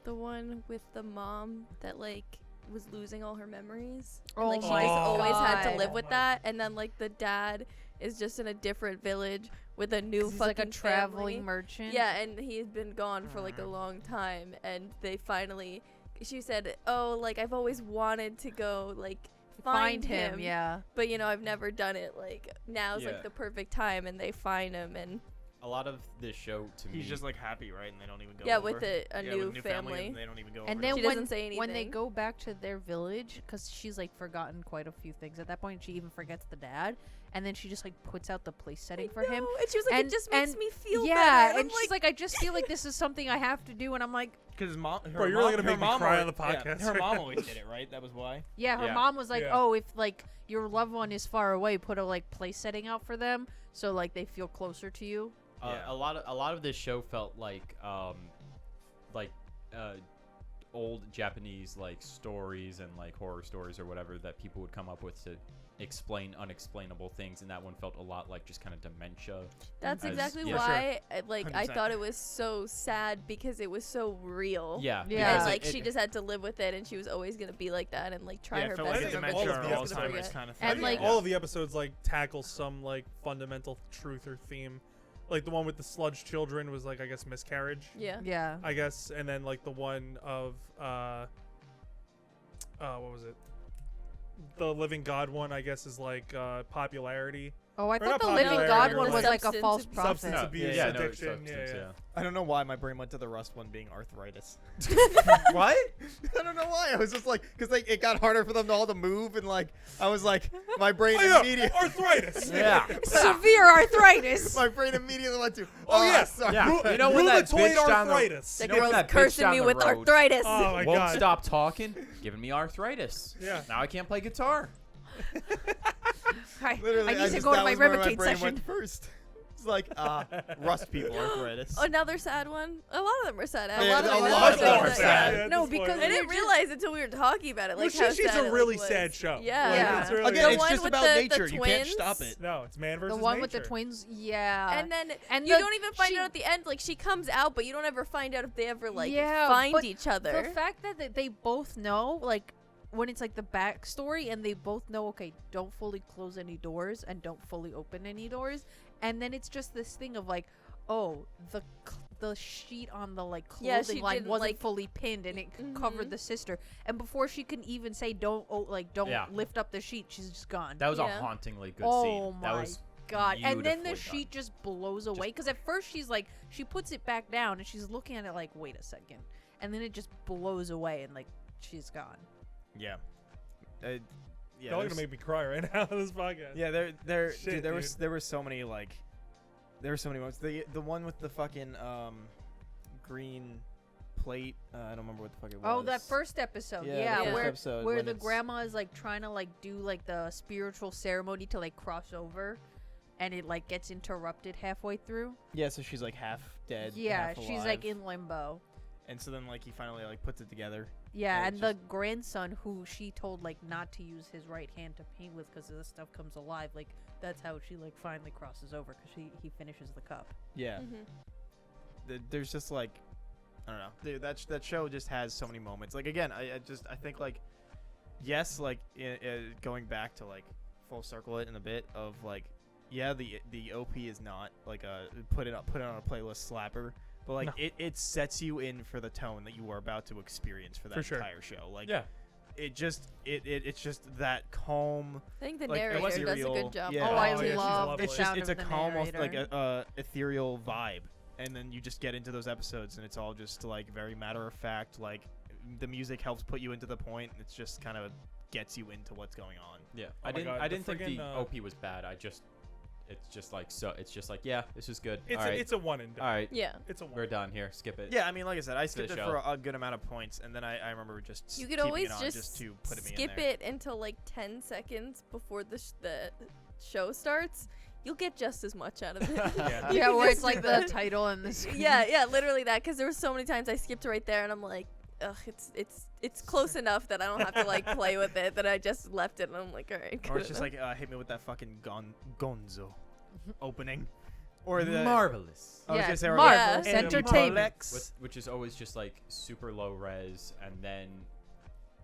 the one with the mom that like was losing all her memories. And, Oh like she my just always had to God. live with that, and then like the dad is just in a different village with a new 'Cause he's fucking like a traveling family. merchant. Yeah, and he's been gone for like a long time, and they finally. She said, "Oh, like I've always wanted to go like find him, Yeah. but you know I've never done it. Like now's Yeah. like the perfect time." And they find him, and A lot of this show to me. He's just like happy, right? And they don't even go. yeah, over. with a Yeah, new with family. and they don't even go. And over then She it. when, doesn't say when they anything. go back to their village, because she's like forgotten quite a few things at that point, she even forgets the dad, and then she just like puts out the place setting for him. And she was like, And- "It just makes and- me feel Yeah, better." and she's like, I just feel like this is something I have to do, and I'm like, Because mom, her Bro, you're mom, really gonna her make me mom cry always- on the podcast Yeah, her right mom now. always did it, right? That was why. yeah, her Yeah. mom was like, Yeah. oh, if like your loved one is far away, put a like place setting out for them, so like they feel closer to you. Yeah. A lot of this show felt like old Japanese like stories and like horror stories or whatever that people would come up with to explain unexplainable things, and that one felt a lot like just kind of dementia. That's as- exactly yeah. why I 100%. thought it was so sad, because it was so real. Yeah, Yeah. And because like it- she just had to live with it, and she was always gonna be like that, and like try Yeah, her it felt best like a to remember all dementia of or the things that episodes. Alzheimer's forget. kind of I thing. And, think like- all of the episodes like tackle some like fundamental truth or theme. Like the one with the sludge children was like, I guess, miscarriage. Yeah. Yeah. I guess, and then like the one of what was it? The Living God one, I guess, is like popularity, Oh, I Or thought not the Living popularity, God or one was like like a false substance prophet. substance No, abuse, yeah, no, addiction. substance, yeah. I don't know why my brain went to the Rust one being arthritis. What? I don't know why. I was just like, because like it got harder for them all to move, and like I was like, my brain Oh, yeah, immediately. arthritis. Yeah. Severe arthritis. My brain immediately went to. Oh, yeah. sorry. Yeah. You know when that Rheumatoid bitch down the- arthritis. The You know when girl's that bitch cursing down me the with road- arthritis. Oh my Won't god. stop talking, giving me arthritis. Yeah. Now I can't play guitar. Literally, I need to just- go to that my was where Remicade brain session. went first. It's like Rust people arthritis. Another sad one. A lot of them are sad. Yeah, A lot of a them lot of them are are sad. sad. Yeah, No, at this because point. I didn't realize until we were talking about it, like how Mushi-Shi's sad a it, really like, was. sad show. Yeah. Like, Yeah. it's really Again, The it's one just with about the nature. You can't twins. stop it. No, it's man versus The one with the nature. twins, yeah. And then And you the- don't even find she- out at the end. Like she comes out, but you don't ever find out if they ever like Yeah, find but each other. The fact that they both know, like, when it's like the backstory and they both know, okay, don't fully close any doors and don't fully open any doors, and then it's just this thing of like, oh, the sheet on the like Yeah, clothing she line didn't, wasn't like- fully pinned and it covered Mhm. the sister, and before she can even say don't Yeah. lift up the sheet, she's just gone. That was Yeah. a hauntingly good Oh scene. That my was God. And then the beautifully sheet just blows away. Because at first she's like, she puts it back down and she's looking at it like, wait a second. And then it just blows away and like, she's gone. Yeah. Y'all Yeah. are there's- gonna make me cry right now on this podcast. Yeah, Shit, dude, dude. there were so many like, there were so many moments. The one with the fucking green plate. I don't remember what the fuck it was. Oh, that first episode. Yeah, Yeah, the first where episode where when the it's- grandma is like trying to like do like the spiritual ceremony to like cross over, and it like gets interrupted halfway through. Yeah, so she's like half dead. Yeah, half she's like alive. in limbo. And so then like he finally like puts it together. Yeah, Yeah, and it's the grandson who she told like not to use his right hand to paint with because this stuff comes alive. Like that's how she like finally crosses over because he finishes the cup. Yeah. Mm-hmm. There's just like, I don't know. Dude, that show just has so many moments. Like again, I think like, yes, like going back to like full circle it in a bit of like, yeah, the OP is not like a put it on a playlist slapper, but like No. it sets you in for the tone that you are about to experience for that For sure. entire show. Like Yeah. it's just that calm. I think the Like, narrator does a ethereal- good job. yeah. Oh, I Oh, yeah, she's love lovely. the It's just sound it's of a the calm, almost like narrator. a ethereal vibe, and then you just get into those episodes, and it's all just like very matter of fact. Like the music helps put you into the point. It's just kind of gets you into what's going on. Yeah, Oh I my didn't. God, I the didn't think the friggin', OP was bad. It's just like yeah, this is good. It's All right, it's a one and done. all right, Yeah. It's a one. we're done here. Skip it. Yeah, I mean, like I said, I skipped it show. for a good amount of points, and then I remember just You could keeping always it on just to put me skip in there. it until like 10 seconds before the show starts. You'll get just as much out of it. Yeah. You Yeah, can where just it's do like the that. title and the screen. Yeah, literally that. Because there were so many times I skipped right there, and I'm like, ugh, it's close enough that I don't have to like play with it. That I just left it, and I'm like, all right. Or good it's just enough. like hit me with that fucking Gonzo opening, or the Marvelous. I was Yeah, gonna say, or marvelous the entertainment. Animalex. Which is always just like super low res, and then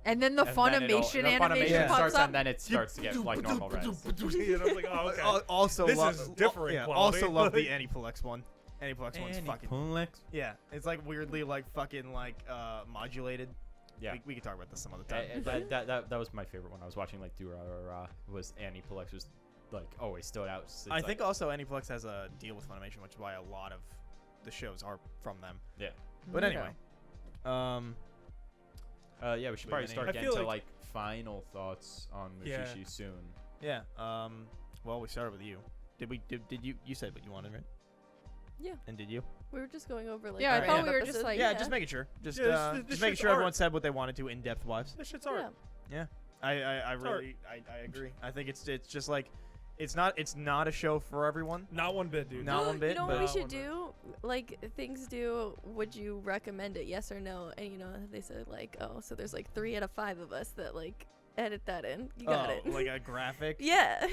And then the and then Funimation the animation Yeah. pops starts, up. and then it starts to get like normal res. And I was like, oh, okay. Also, This love, is different Yeah, quality. also love the Aniplex one. Aniplex one's fucking. Aniplex. Yeah, it's like weirdly like fucking like modulated. Yeah. We can talk about this some other time. That was my favorite one. I was watching like Durarara was Aniplex was like always stood out. It's I like- think also Aniplex has a deal with Funimation, which is why a lot of the shows are from them. Yeah. But Neato. anyway, yeah, we should Wait, probably any- start I getting feel to like- like final thoughts on Yeah. Mushi-Shi soon. yeah. Well, we started with you. Did you said what you wanted, right? Yeah. And did you? We were just going over like. Yeah, I our thought own we were just, episodes. like- Yeah, just making sure. Just Yeah, this just making shit's sure everyone art. said what they wanted to in depth wise. This shit's art. Yeah. I really I agree. I think it's just like it's not a show for everyone. Not one bit, dude. Not one bit, You know but- what we Not should one bit. do? Like things do. Would you recommend it? Yes or no? And you know they said like, oh, so there's like 3 out of 5 of us that like edit that in. You got it. Like a graphic. Yeah.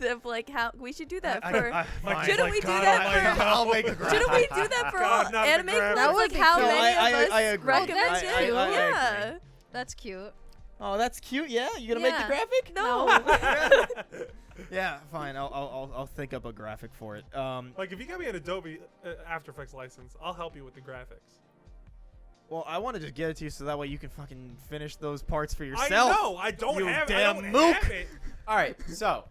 Of like how we should do that I- for. I- fine. Shouldn't Like, we do God that almighty. for? I'll make a graphic. Shouldn't we do that for God, all not the anime graphic. clubs? That would Like be how cool. many I of us agree. recommend That's it? cute. I Yeah. agree. That's cute. Oh, that's cute. Yeah, you gonna make the Yeah. graphic? No. Yeah, fine. I'll think up a graphic for it. Like, if you got me an Adobe After Effects license, I'll help you with the graphics. Well, I want to just get it to you so that way you can fucking finish those parts for I yourself. know. I don't You have. damn I don't mook. have it. All right, so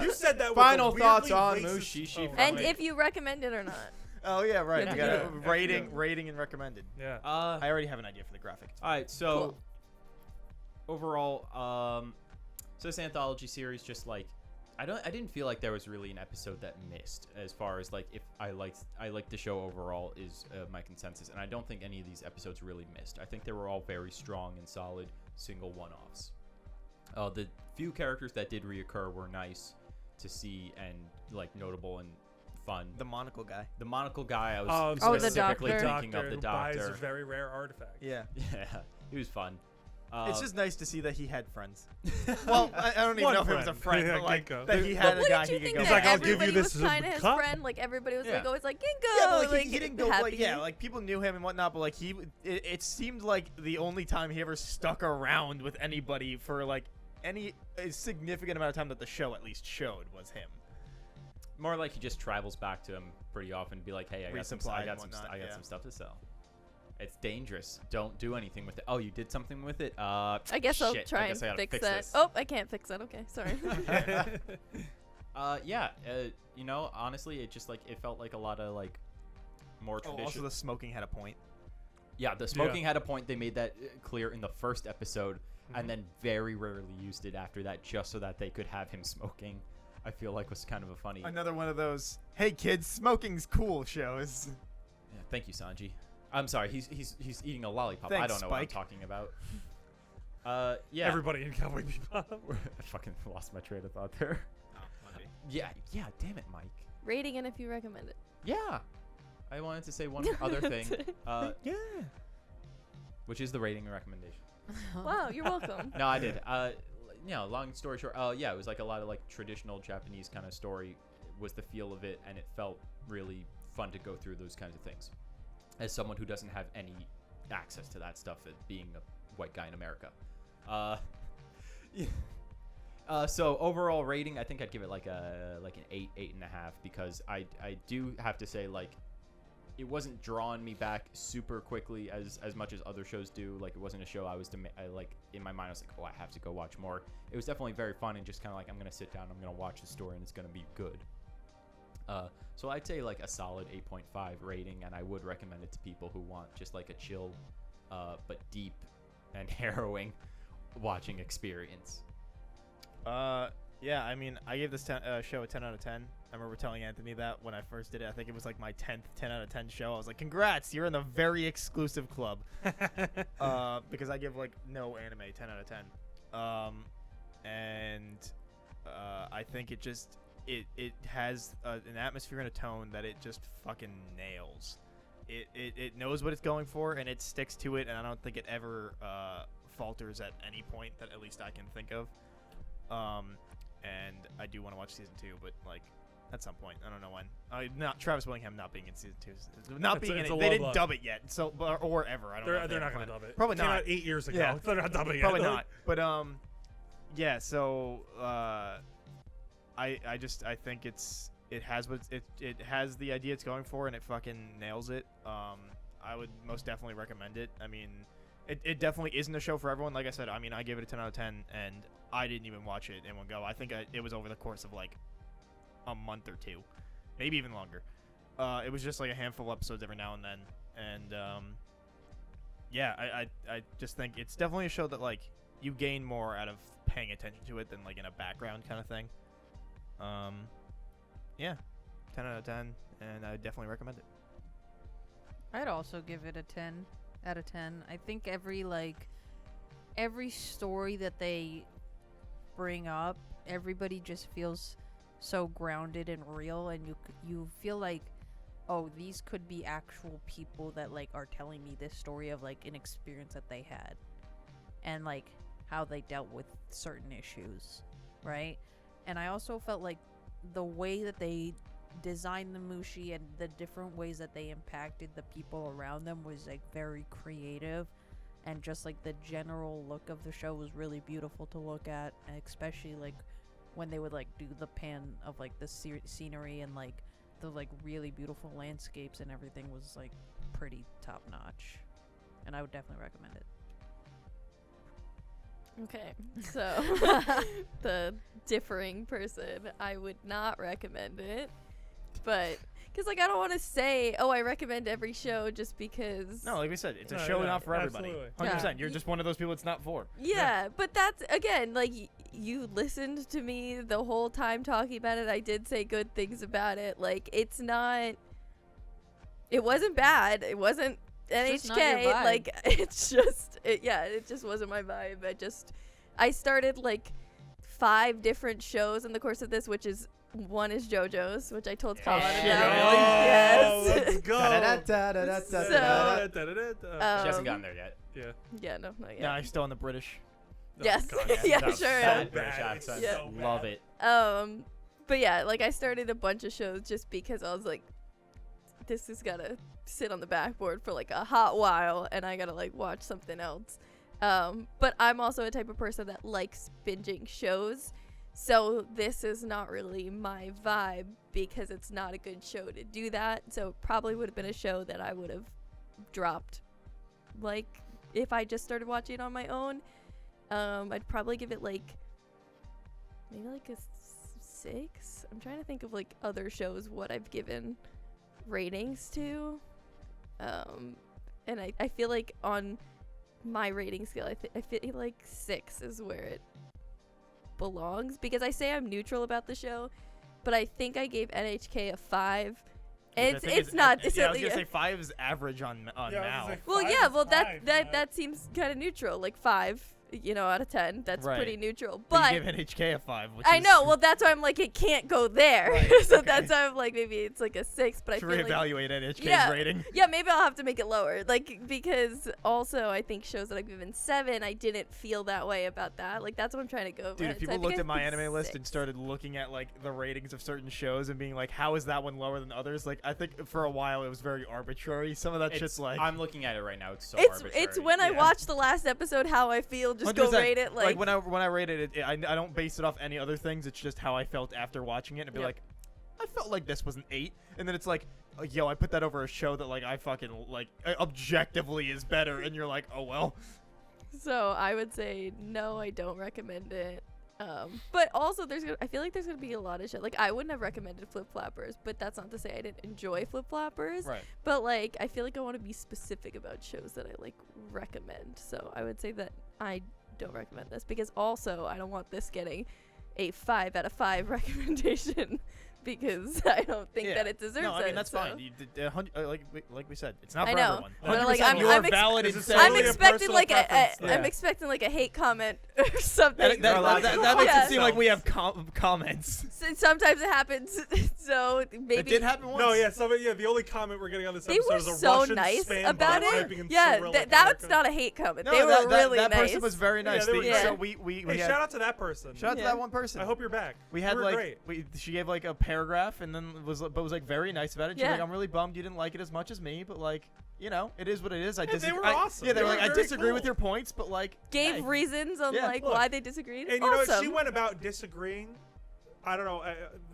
You said that. final with a thoughts weirdly on racist Mushi-Shi tone. And if you recommend it or not. Oh yeah, right. Yeah. We got Yeah. rating and recommended. Yeah. I already have an idea for the graphic. all right, so Cool. overall, so this anthology series just like I didn't feel like there was really an episode that missed as far as like if I liked the show overall is my consensus, and I don't think any of these episodes really missed. I think they were all very strong and solid single one-offs. The few characters that did reoccur were nice to see and like notable and fun. The monocle guy. The monocle guy, I was Oh, the specifically doctor. thinking of the who buys doctor. a very rare artifact. Yeah. Yeah, he was fun. It's just nice to see that he had friends. Well, I don't even One know if it was a friend. friend, Yeah, but like Ginkgo. that he had a What guy did you he think could He's go like, back I'll to. give you everybody this was as a kind of his cup. friend? Like everybody was like Yeah. always like Ginkgo. Yeah, but like, like, he didn't go happy. like like people knew him and whatnot, but like it seemed like the only time he ever stuck around with anybody for like any a significant amount of time that the show at least showed was him. more like he just travels back to him pretty often and be like, hey, I got some Resupply and whatnot, yeah. some stuff to sell. It's dangerous. Don't do anything with it. Oh, you did something with it? I guess I'll shit, try I guess I and gotta fix fix that. this. Oh, I can't fix that. Okay, sorry. Yeah, you know, honestly, it just like it felt like a lot of like more Oh, traditional. also the smoking had a point. Yeah, the smoking had a point. They made that clear in the first episode, and then very rarely used it after that, just so that they could have him smoking. I feel like was kind of a funny. Another one of those, hey kids, smoking's cool shows. Yeah, thank you, Sanji. I'm sorry, he's eating a lollipop. I Thanks, don't know what I'm Spike. talking about. Yeah. Everybody in Cowboy Bebop. I fucking lost my train of thought there. Oh, Yeah, damn it, Mike. Rating and if you recommend it. Yeah. I wanted to say one other thing, yeah. which is the rating and recommendation. Wow, you're welcome. No, I did. You know, long story short, yeah, it was like a lot of like traditional Japanese kind of story was the feel of it, and it felt really fun to go through those kinds of things. As someone who doesn't have any access to that stuff, being a white guy in America. Yeah. So overall rating, I think I'd give it like an 8.5 because I do have to say like it wasn't drawing me back super quickly as much as other shows do. Like, it wasn't a show I was like in my mind I was like, oh, I have to go watch more. It was definitely very fun and just kind of like, I'm gonna sit down, I'm gonna watch the story, and it's gonna be good. So I'd say like a solid 8.5 rating, and I would recommend it to people who want just like a chill but deep and harrowing watching experience. Yeah, I mean, I gave this show a 10 out of 10. I remember telling Anthony that when I first did it. I think it was like my 10th 10 out of 10 show. I was like, congrats, you're in the very exclusive club. Because I give like no anime 10 out of 10. I think it just, it has an atmosphere and a tone that it just fucking nails. It knows what it's going for, and it sticks to it, and I don't think it ever falters at any point that at least I can think of. And I do want to watch season 2, but like at some point, I don't know when. Not Travis Willingham not being in season 2, not being in it. They didn't dub it yet, so or ever. I don't know. They're not gonna dub it. Probably It came not. out 8 years ago. Yeah. They're not dubbing it. Probably not. But yeah. So I think it has what it has the idea it's going for, and it fucking nails it. I would most definitely recommend it. I mean, it definitely isn't a show for everyone. Like I said, I mean, I gave it a 10 out of 10, and I didn't even watch it in one go. I think it was over the course of like a month or two, maybe even longer. It was just like a handful of episodes every now and then, and yeah, I just think it's definitely a show that like you gain more out of paying attention to it than like in a background kind of thing. Yeah, 10 out of 10, and I definitely recommend it. I'd also give it a 10 out of 10. I think every story that they bring up, everybody just feels so grounded and real, and you feel like, oh, these could be actual people that like are telling me this story of like an experience that they had, and like how they dealt with certain issues, right? And I also felt like the way that they designed the Mushi and the different ways that they impacted the people around them was like very creative, and just like the general look of the show was really beautiful to look at, and especially like when they would like do the pan of like the scenery and like the like really beautiful landscapes and everything was like pretty top notch, and I would definitely recommend it. Okay, so the differing person, I would not recommend it, but because like I don't want to say, oh, I recommend every show just because. No, like we said, it's a No, show yeah, not for everybody. absolutely. 100%. You're just one of those people it's not for. Yeah, but that's again like you listened to me the whole time talking about it. I did say good things about it. Like it wasn't bad. It wasn't It's just not your NHK. vibe. Like it's just it just wasn't my vibe. I started like 5 different shows in the course of this, which is one is JoJo's, which I told Colin shit, about. really? Yes. Let's go. She hasn't gotten there yet. Yeah. Yeah, no, not yet. Yeah, I'm still in the British. Yes. God, Yeah, that was sure so am. British bad. accent. Yeah. So Love bad. it. But yeah, like I started a bunch of shows just because I was like, this is gotta sit on the backboard for like a hot while, and I gotta like watch something else. But I'm also a type of person that likes binging shows, so this is not really my vibe because it's not a good show to do that. So it probably would have been a show that I would have dropped, like if I just started watching it on my own. I'd probably give it like maybe like a 6. I'm trying to think of like other shows what I've given ratings to, and I feel like on my rating scale I feel like 6 is where it belongs, because I say I'm neutral about the show, but I think I gave NHK a 5. And it's not. Yeah, I was gonna say 5 is average on Yeah, I was now. gonna say Well, 5 yeah, is well fine, but- that seems kind of neutral, like 5, out of 10. That's Right. pretty neutral. But But you give NHK a 5, which I is know. Well, that's why I'm like it can't go there. Right, So okay. that's why I'm like maybe it's like a 6. But I to feel like reevaluate NHK's Yeah. rating. yeah, maybe I'll have to make it lower. Like because also I think shows that I've given 7, I didn't feel that way about that. Like that's what I'm trying to go. Dude, with. if people So I looked think at my I think anime list and 6. started looking at like the ratings of certain shows and being like, how is that one lower than others? Like, I think for a while it was very arbitrary. Some of that shit's like, I'm looking at it right now. It's so It's arbitrary. when I Yeah. watch the last episode how I feel. Just go 100%. rate it when I rated it, I don't base it off any other things. It's just how I felt after watching it, and be Yep. like, I felt like this was an 8, and then it's like, yo, I put that over a show that like I fucking like objectively is better, and you're like, oh well. So I would say no, I don't recommend it. But also I feel like there's gonna be a lot of shit. Like I wouldn't have recommended Flip Flappers, but that's not to say I didn't enjoy Flip Flappers. Right. But like I feel like I want to be specific about shows that I like recommend. So I would say that I don't recommend this because also I don't want this getting a 5 out of 5 recommendation because I don't think that it deserves it. No, I mean that's so. fine. Like we said, it's not I for know, everyone. but, like, 100% you are valid in This is saying I'm Totally a expecting personal like preference, yeah. I'm expecting like a hate comment or something. that makes Yeah. it seem like we have comments. Sometimes it happens. So maybe It did happen once. No, yeah, the only comment we're getting on this they episode were is a so Russian nice spam about bot it. typing in Yeah, Cyrillic that's America. not a hate comment. No, They were that really that nice. person was very nice. they were nice. So we Hey, had, shout out to that person. shout out to Yeah. that one person. I hope you're back. We had You were like great. she gave like a paragraph and then was like very nice about it. She's Yeah. like, I'm really bummed you didn't like it as much as me, but like, you know, it is what it is. I They disagree. were awesome. Yeah, they They were were like, I very disagree with cool. your points, but like, Gave hey. reasons on Yeah, like look. why they disagreed. And you know what? awesome. She went about disagreeing. I don't know.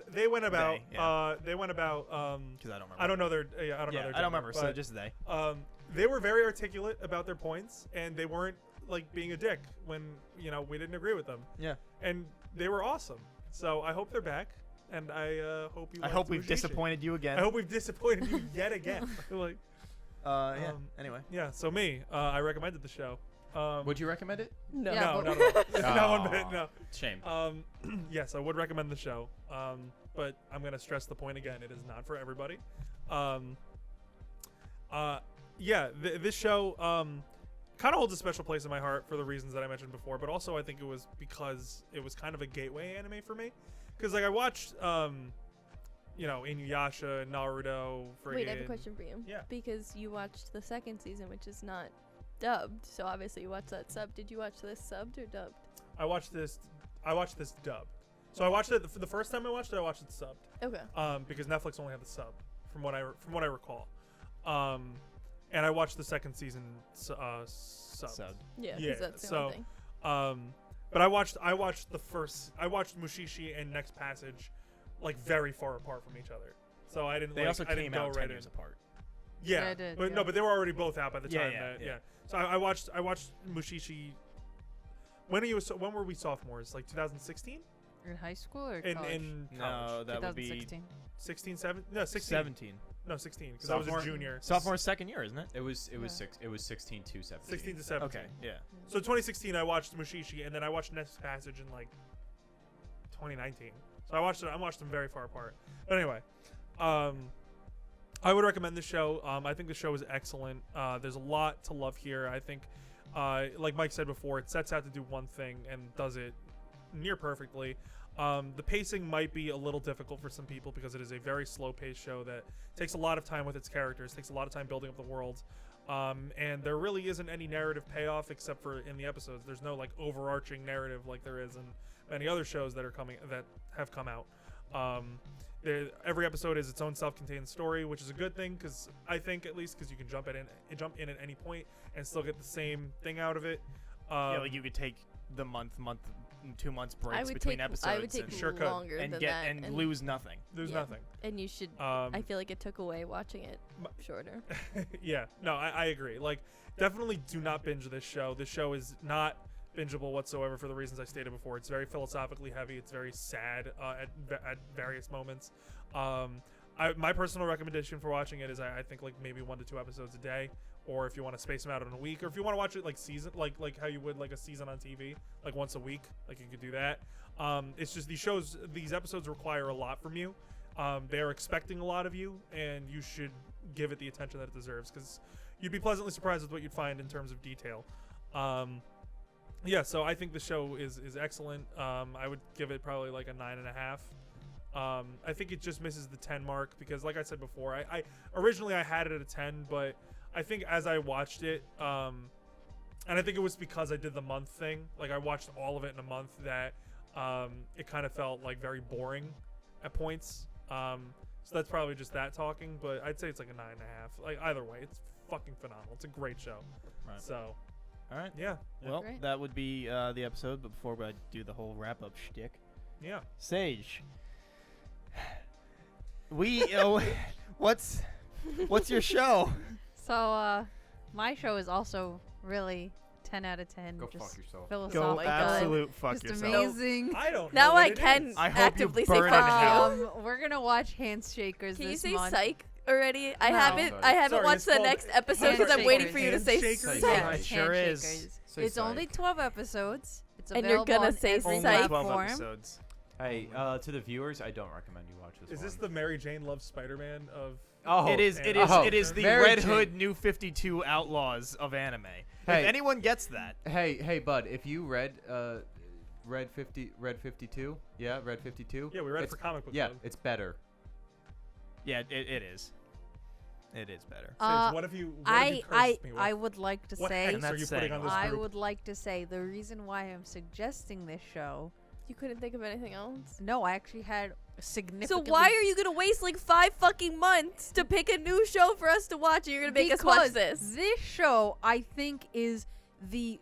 They went about. They, yeah. They went about. Because I don't remember. I don't know their. Yeah, I don't know Yeah, their. I don't gender, remember. So but, just they. they were very articulate about their points, and they weren't like being a dick when we didn't agree with them. Yeah. And they were awesome. So I hope they're back, and I hope you. I liked hope we've Mushi-Shi. disappointed you again. I hope we've disappointed you yet again. Like, Yeah. Anyway. yeah. So me, I recommended the show. Would you recommend it? No, Yeah, no, but- no, no, not one bit. Aw, No. Shame. Yes, I would recommend the show. But I'm gonna stress the point again. It is not for everybody. This show kind of holds a special place in my heart for the reasons that I mentioned before. But also, I think it was because it was kind of a gateway anime for me. Because like I watched, Inuyasha, Naruto. Wait, I have a friggin- question for you. Yeah. Because you watched the second season, which is not dubbed. So obviously you watched that sub. Did you watch this subbed or dubbed? I watched this dubbed. So I watched it the first time I watched it subbed. Okay. Because Netflix only had the sub, from what I recall. And I watched the second season subbed. Subbed. Yeah. 'cause Yeah, That's the so- only thing. But I watched Mushi-Shi and Next Passage, like very far apart from each other. So I didn't. They like, also I didn't came go out 10 right years in. apart. Yeah, Yeah, I did, but yeah. no, but they were already both out by the Yeah, time. yeah. So I watched Mushi-Shi. When were we sophomores? Like 2016? In high school or In college? No, college. that would be 2016. 16, 7? No, 16. 17. No, 16. Because I was a Sophomore- junior. Sophomore's second year, isn't it? It was Yeah. 16 to 17. 16 to 17. Okay. Yeah. So 2016, I watched Mushi-Shi, and then I watched Next Passage in like 2019. So I watched them very far apart. But anyway, I would recommend the show. I think the show is excellent. There's a lot to love here. I think, like Mike said before, it sets out to do one thing and does it near perfectly. The pacing might be a little difficult for some people because it is a very slow-paced show that takes a lot of time with its characters, takes a lot of time building up the world. And there really isn't any narrative payoff except for in the episodes. There's no like overarching narrative like there is in many other shows that have come out. Every episode is its own self-contained story, which is a good thing because I think at least because you can jump in at any point and still get the same thing out of it. Yeah, like you could take the 2 months breaks between episodes I would take and, Sure could. longer and than get that and lose nothing. There's Yeah. nothing. And you should. Um, I feel like it took away watching it My- shorter. Yeah, no, I agree. Like, definitely do not binge this show. This show is not bingeable whatsoever for the reasons I stated before. It's very philosophically heavy. It's very sad at various moments. My personal recommendation for watching it is I think like maybe 1 to 2 episodes a day, or if you want to space them out in a week, or if you want to watch it like season, like how you would like a season on TV, like once a week, like you could do that. It's just these episodes require a lot from you. They are expecting a lot of you, and you should give it the attention that it deserves because you'd be pleasantly surprised with what you'd find in terms of detail. Yeah, so I think the show is excellent. I would give it probably like a 9.5. I think it just misses the 10 mark because, like I said before, I originally I had it at a 10, but I think as I watched it, and I think it was because I did the month thing. Like I watched all of it in a month that it kind of felt like very boring at points. So that's probably just that talking, but I'd say it's like a 9.5. Like either way, it's fucking phenomenal. It's a great show. Right. So All right. yeah, Well, Great. that would be the episode. But before I do the whole wrap up shtick, yeah. Sage, What's your show? So, my show is also really 10 out of 10. Go just fuck yourself. philosophical. Go my God. absolute fuck Just yourself. amazing. I don't. Now know what I it can is. I hope you actively say burn in fuck hell. you. We're gonna watch Handshakers Can you this say month. psych already? I No. haven't. Sorry. I haven't Sorry, watched it's the called next episode because I'm waiting for you to say Handshakers? psych. Yeah, It sure is. Handshakers. Say It's only psych. 12 episodes. It's And you're available gonna on say every Only psych. 12 platform. episodes. Hey, to the viewers, I don't recommend you watch this. Is this one. the Mary Jane Loves Spider-Man of? Oh, It is. It is. Oh, It is the Mary Red Jane. Hood New 52 Outlaws of anime. Hey. If anyone gets that, Hey, bud, if you read Red 52, yeah, Red 52. Yeah, we read it it's, for comic book. Yeah, Club. it's better. yeah, it is. It is better. Sage, what if you? What if you cursed me with? I would like to What say. hex are That's you saying putting on a this lot. I group? would like to say the reason why I'm suggesting this show. You couldn't think of anything else. No, I actually had So significantly. why are you gonna waste like 5 fucking months to pick a new show for us to watch, and you're gonna make us watch Because this? This show, I think, is the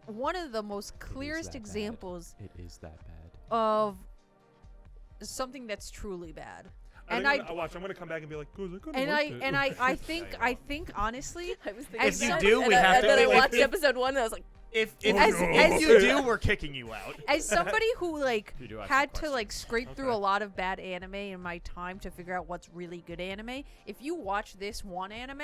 one of the most clearest that bad. examples It is that bad. of something that's truly bad. And And I watch. I'm gonna come back and be like, "Cause I couldn't And like I think honestly, I was thinking If you that, do, and we I- have and to- then I if- watched if- episode 1, and I was like, If Oh, As- no. as you do, we're kicking you out. as somebody who like You do have had some to like scrape through Okay. a lot of bad anime in my time to figure out what's really good anime, if you watch this one anime,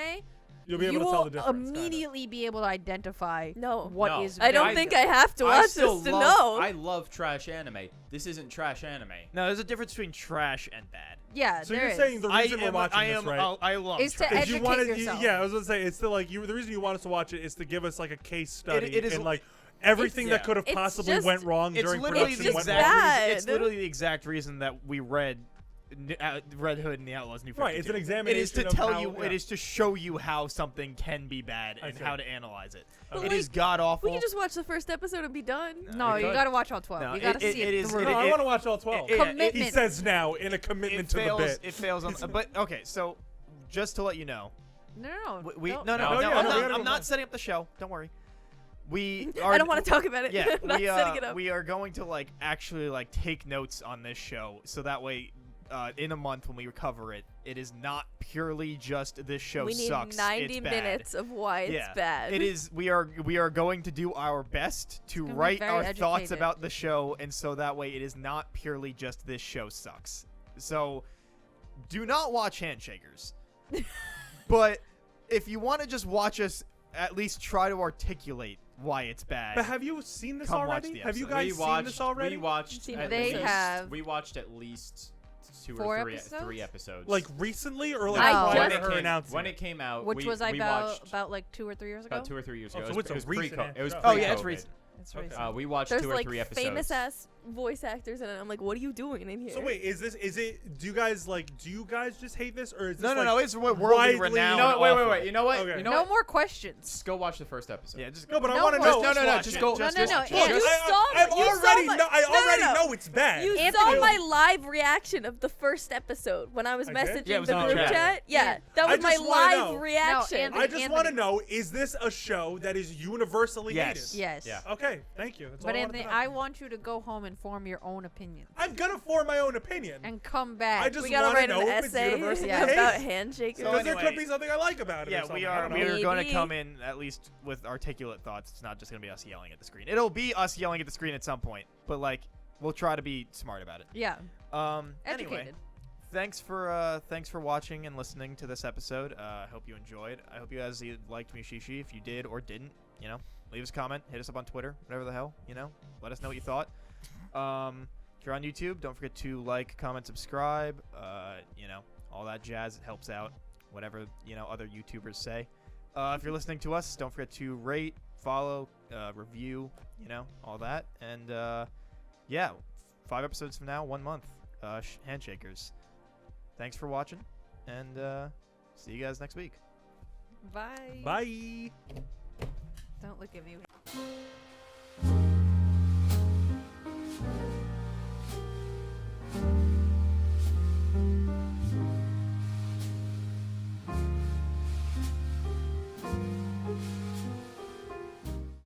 You'll be able you to tell will the difference. kinda. immediately be able to identify no. what is. No. I don't very think good. I have to I watch still this to love, know. I love trash anime. This isn't trash anime. No, there's a difference between trash and bad. Yeah, So there you're is. saying the reason we're watching I this, am, right? I love Is to trash. Is you educate wanted, yourself. yeah, I was gonna say it's the like the reason you want us to watch it is to give us like a case study it is- and like everything It's- that could have It's possibly just- went wrong It's during literally production. the just went exact. wrong. bad. It's literally the exact reason that we read Red Hood and the Outlaws New 52. Right, it's an It is examination to of tell how- you. yeah. It is to show you how something can be bad I and see. how to analyze it. But It like, is god awful. we can just watch the first episode and be done. No, we you could. gotta watch all 12. No, you gotta it- see it it, is- through. No, I it- want to watch all 12. it- Commitment. He says now in a commitment to fails. the bit. It fails on. But okay, so just to let you know, No. we no. no, No, yeah, no, we I'm gotta go not back. setting up the show. Don't worry. We are. I don't want to talk about it. Yeah, I'm not setting it up. we are going to like actually like take notes on this show, so that way, in a month when we cover it, it is not purely just this show we need sucks. 90 it's bad. minutes of why it's Yeah, bad. It is. We are going to do our best to gonna be write very our thoughts educated. about the show, and so that way it is not purely just this show sucks. So, do not watch Handshakers. But if you want to just watch us, at least try to articulate why it's bad. But have you seen this Come watch already? the Have you episode. guys seen this already? We watched. Seen At They least, have. We watched at least 2 4 or 3 episodes? 3 episodes. Like recently or like I prior just- to her announcing when it? it came out, Which we, was we about watched like 2 or 3 years ago. about 2 or 3 years Oh, ago. so it was, it's a it was recent pre-co- ass It was show. Oh, yeah, it's pre-COVID. recent. It's Okay. recent. We watched There's 2 or like 3 episodes. famous ass voice actors in it. I'm like, what are you doing in here? So wait, is it? Do you guys just hate this or is this no, like, It's worldly widely- renowned. You know what? Wait. awful. You know what? Okay. You know No what? more questions. Just go watch the first episode. Yeah, just No, but I No want to more- know. no, watch just it. go. No, just no, watch no, it. Andy, Look, You I, saw I, my- I've you saw already my- know. I no, no, already no. know it's bad. You Anthony- saw my live reaction of the first episode when I was I did? messaging Yeah, it was the in the group chat. chat. Yeah, that I was my just wanna live know. reaction. Anthony- I just want to Anthony. know: is this a show that is universally Yes. hated? Yes. Yeah. Okay, thank you. That's But all I Anthony, wanted to know. I want you to go home and form your own opinion I'm gonna form my own opinion. and come back. I just we gotta wanna write know an if it's essay universally Yeah. about hated. handshakers. So Because there anyway- could be something I like about it. or Yeah, something. we I are don't we know. are going to Maybe. come in at least with articulate thoughts. It's not just going to be us yelling at the screen. It'll be us yelling at the screen at some point, but like we'll try to be smart about it. Yeah. Anyway, Educated. thanks for watching and listening to this episode. I hope you enjoyed. I hope you guys liked Mushi-Shi. If you did or didn't, leave us a comment, hit us up on Twitter, whatever the hell, let us know what you thought. If you're on YouTube, don't forget to like, comment, subscribe, all that jazz. It helps out, whatever, other YouTubers say. If you're listening to us, don't forget to rate, follow, review, all that. And, 5 episodes from now, 1 month, Handshakers. Thanks for watching, and see you guys next week. Bye. Bye. Don't look at me.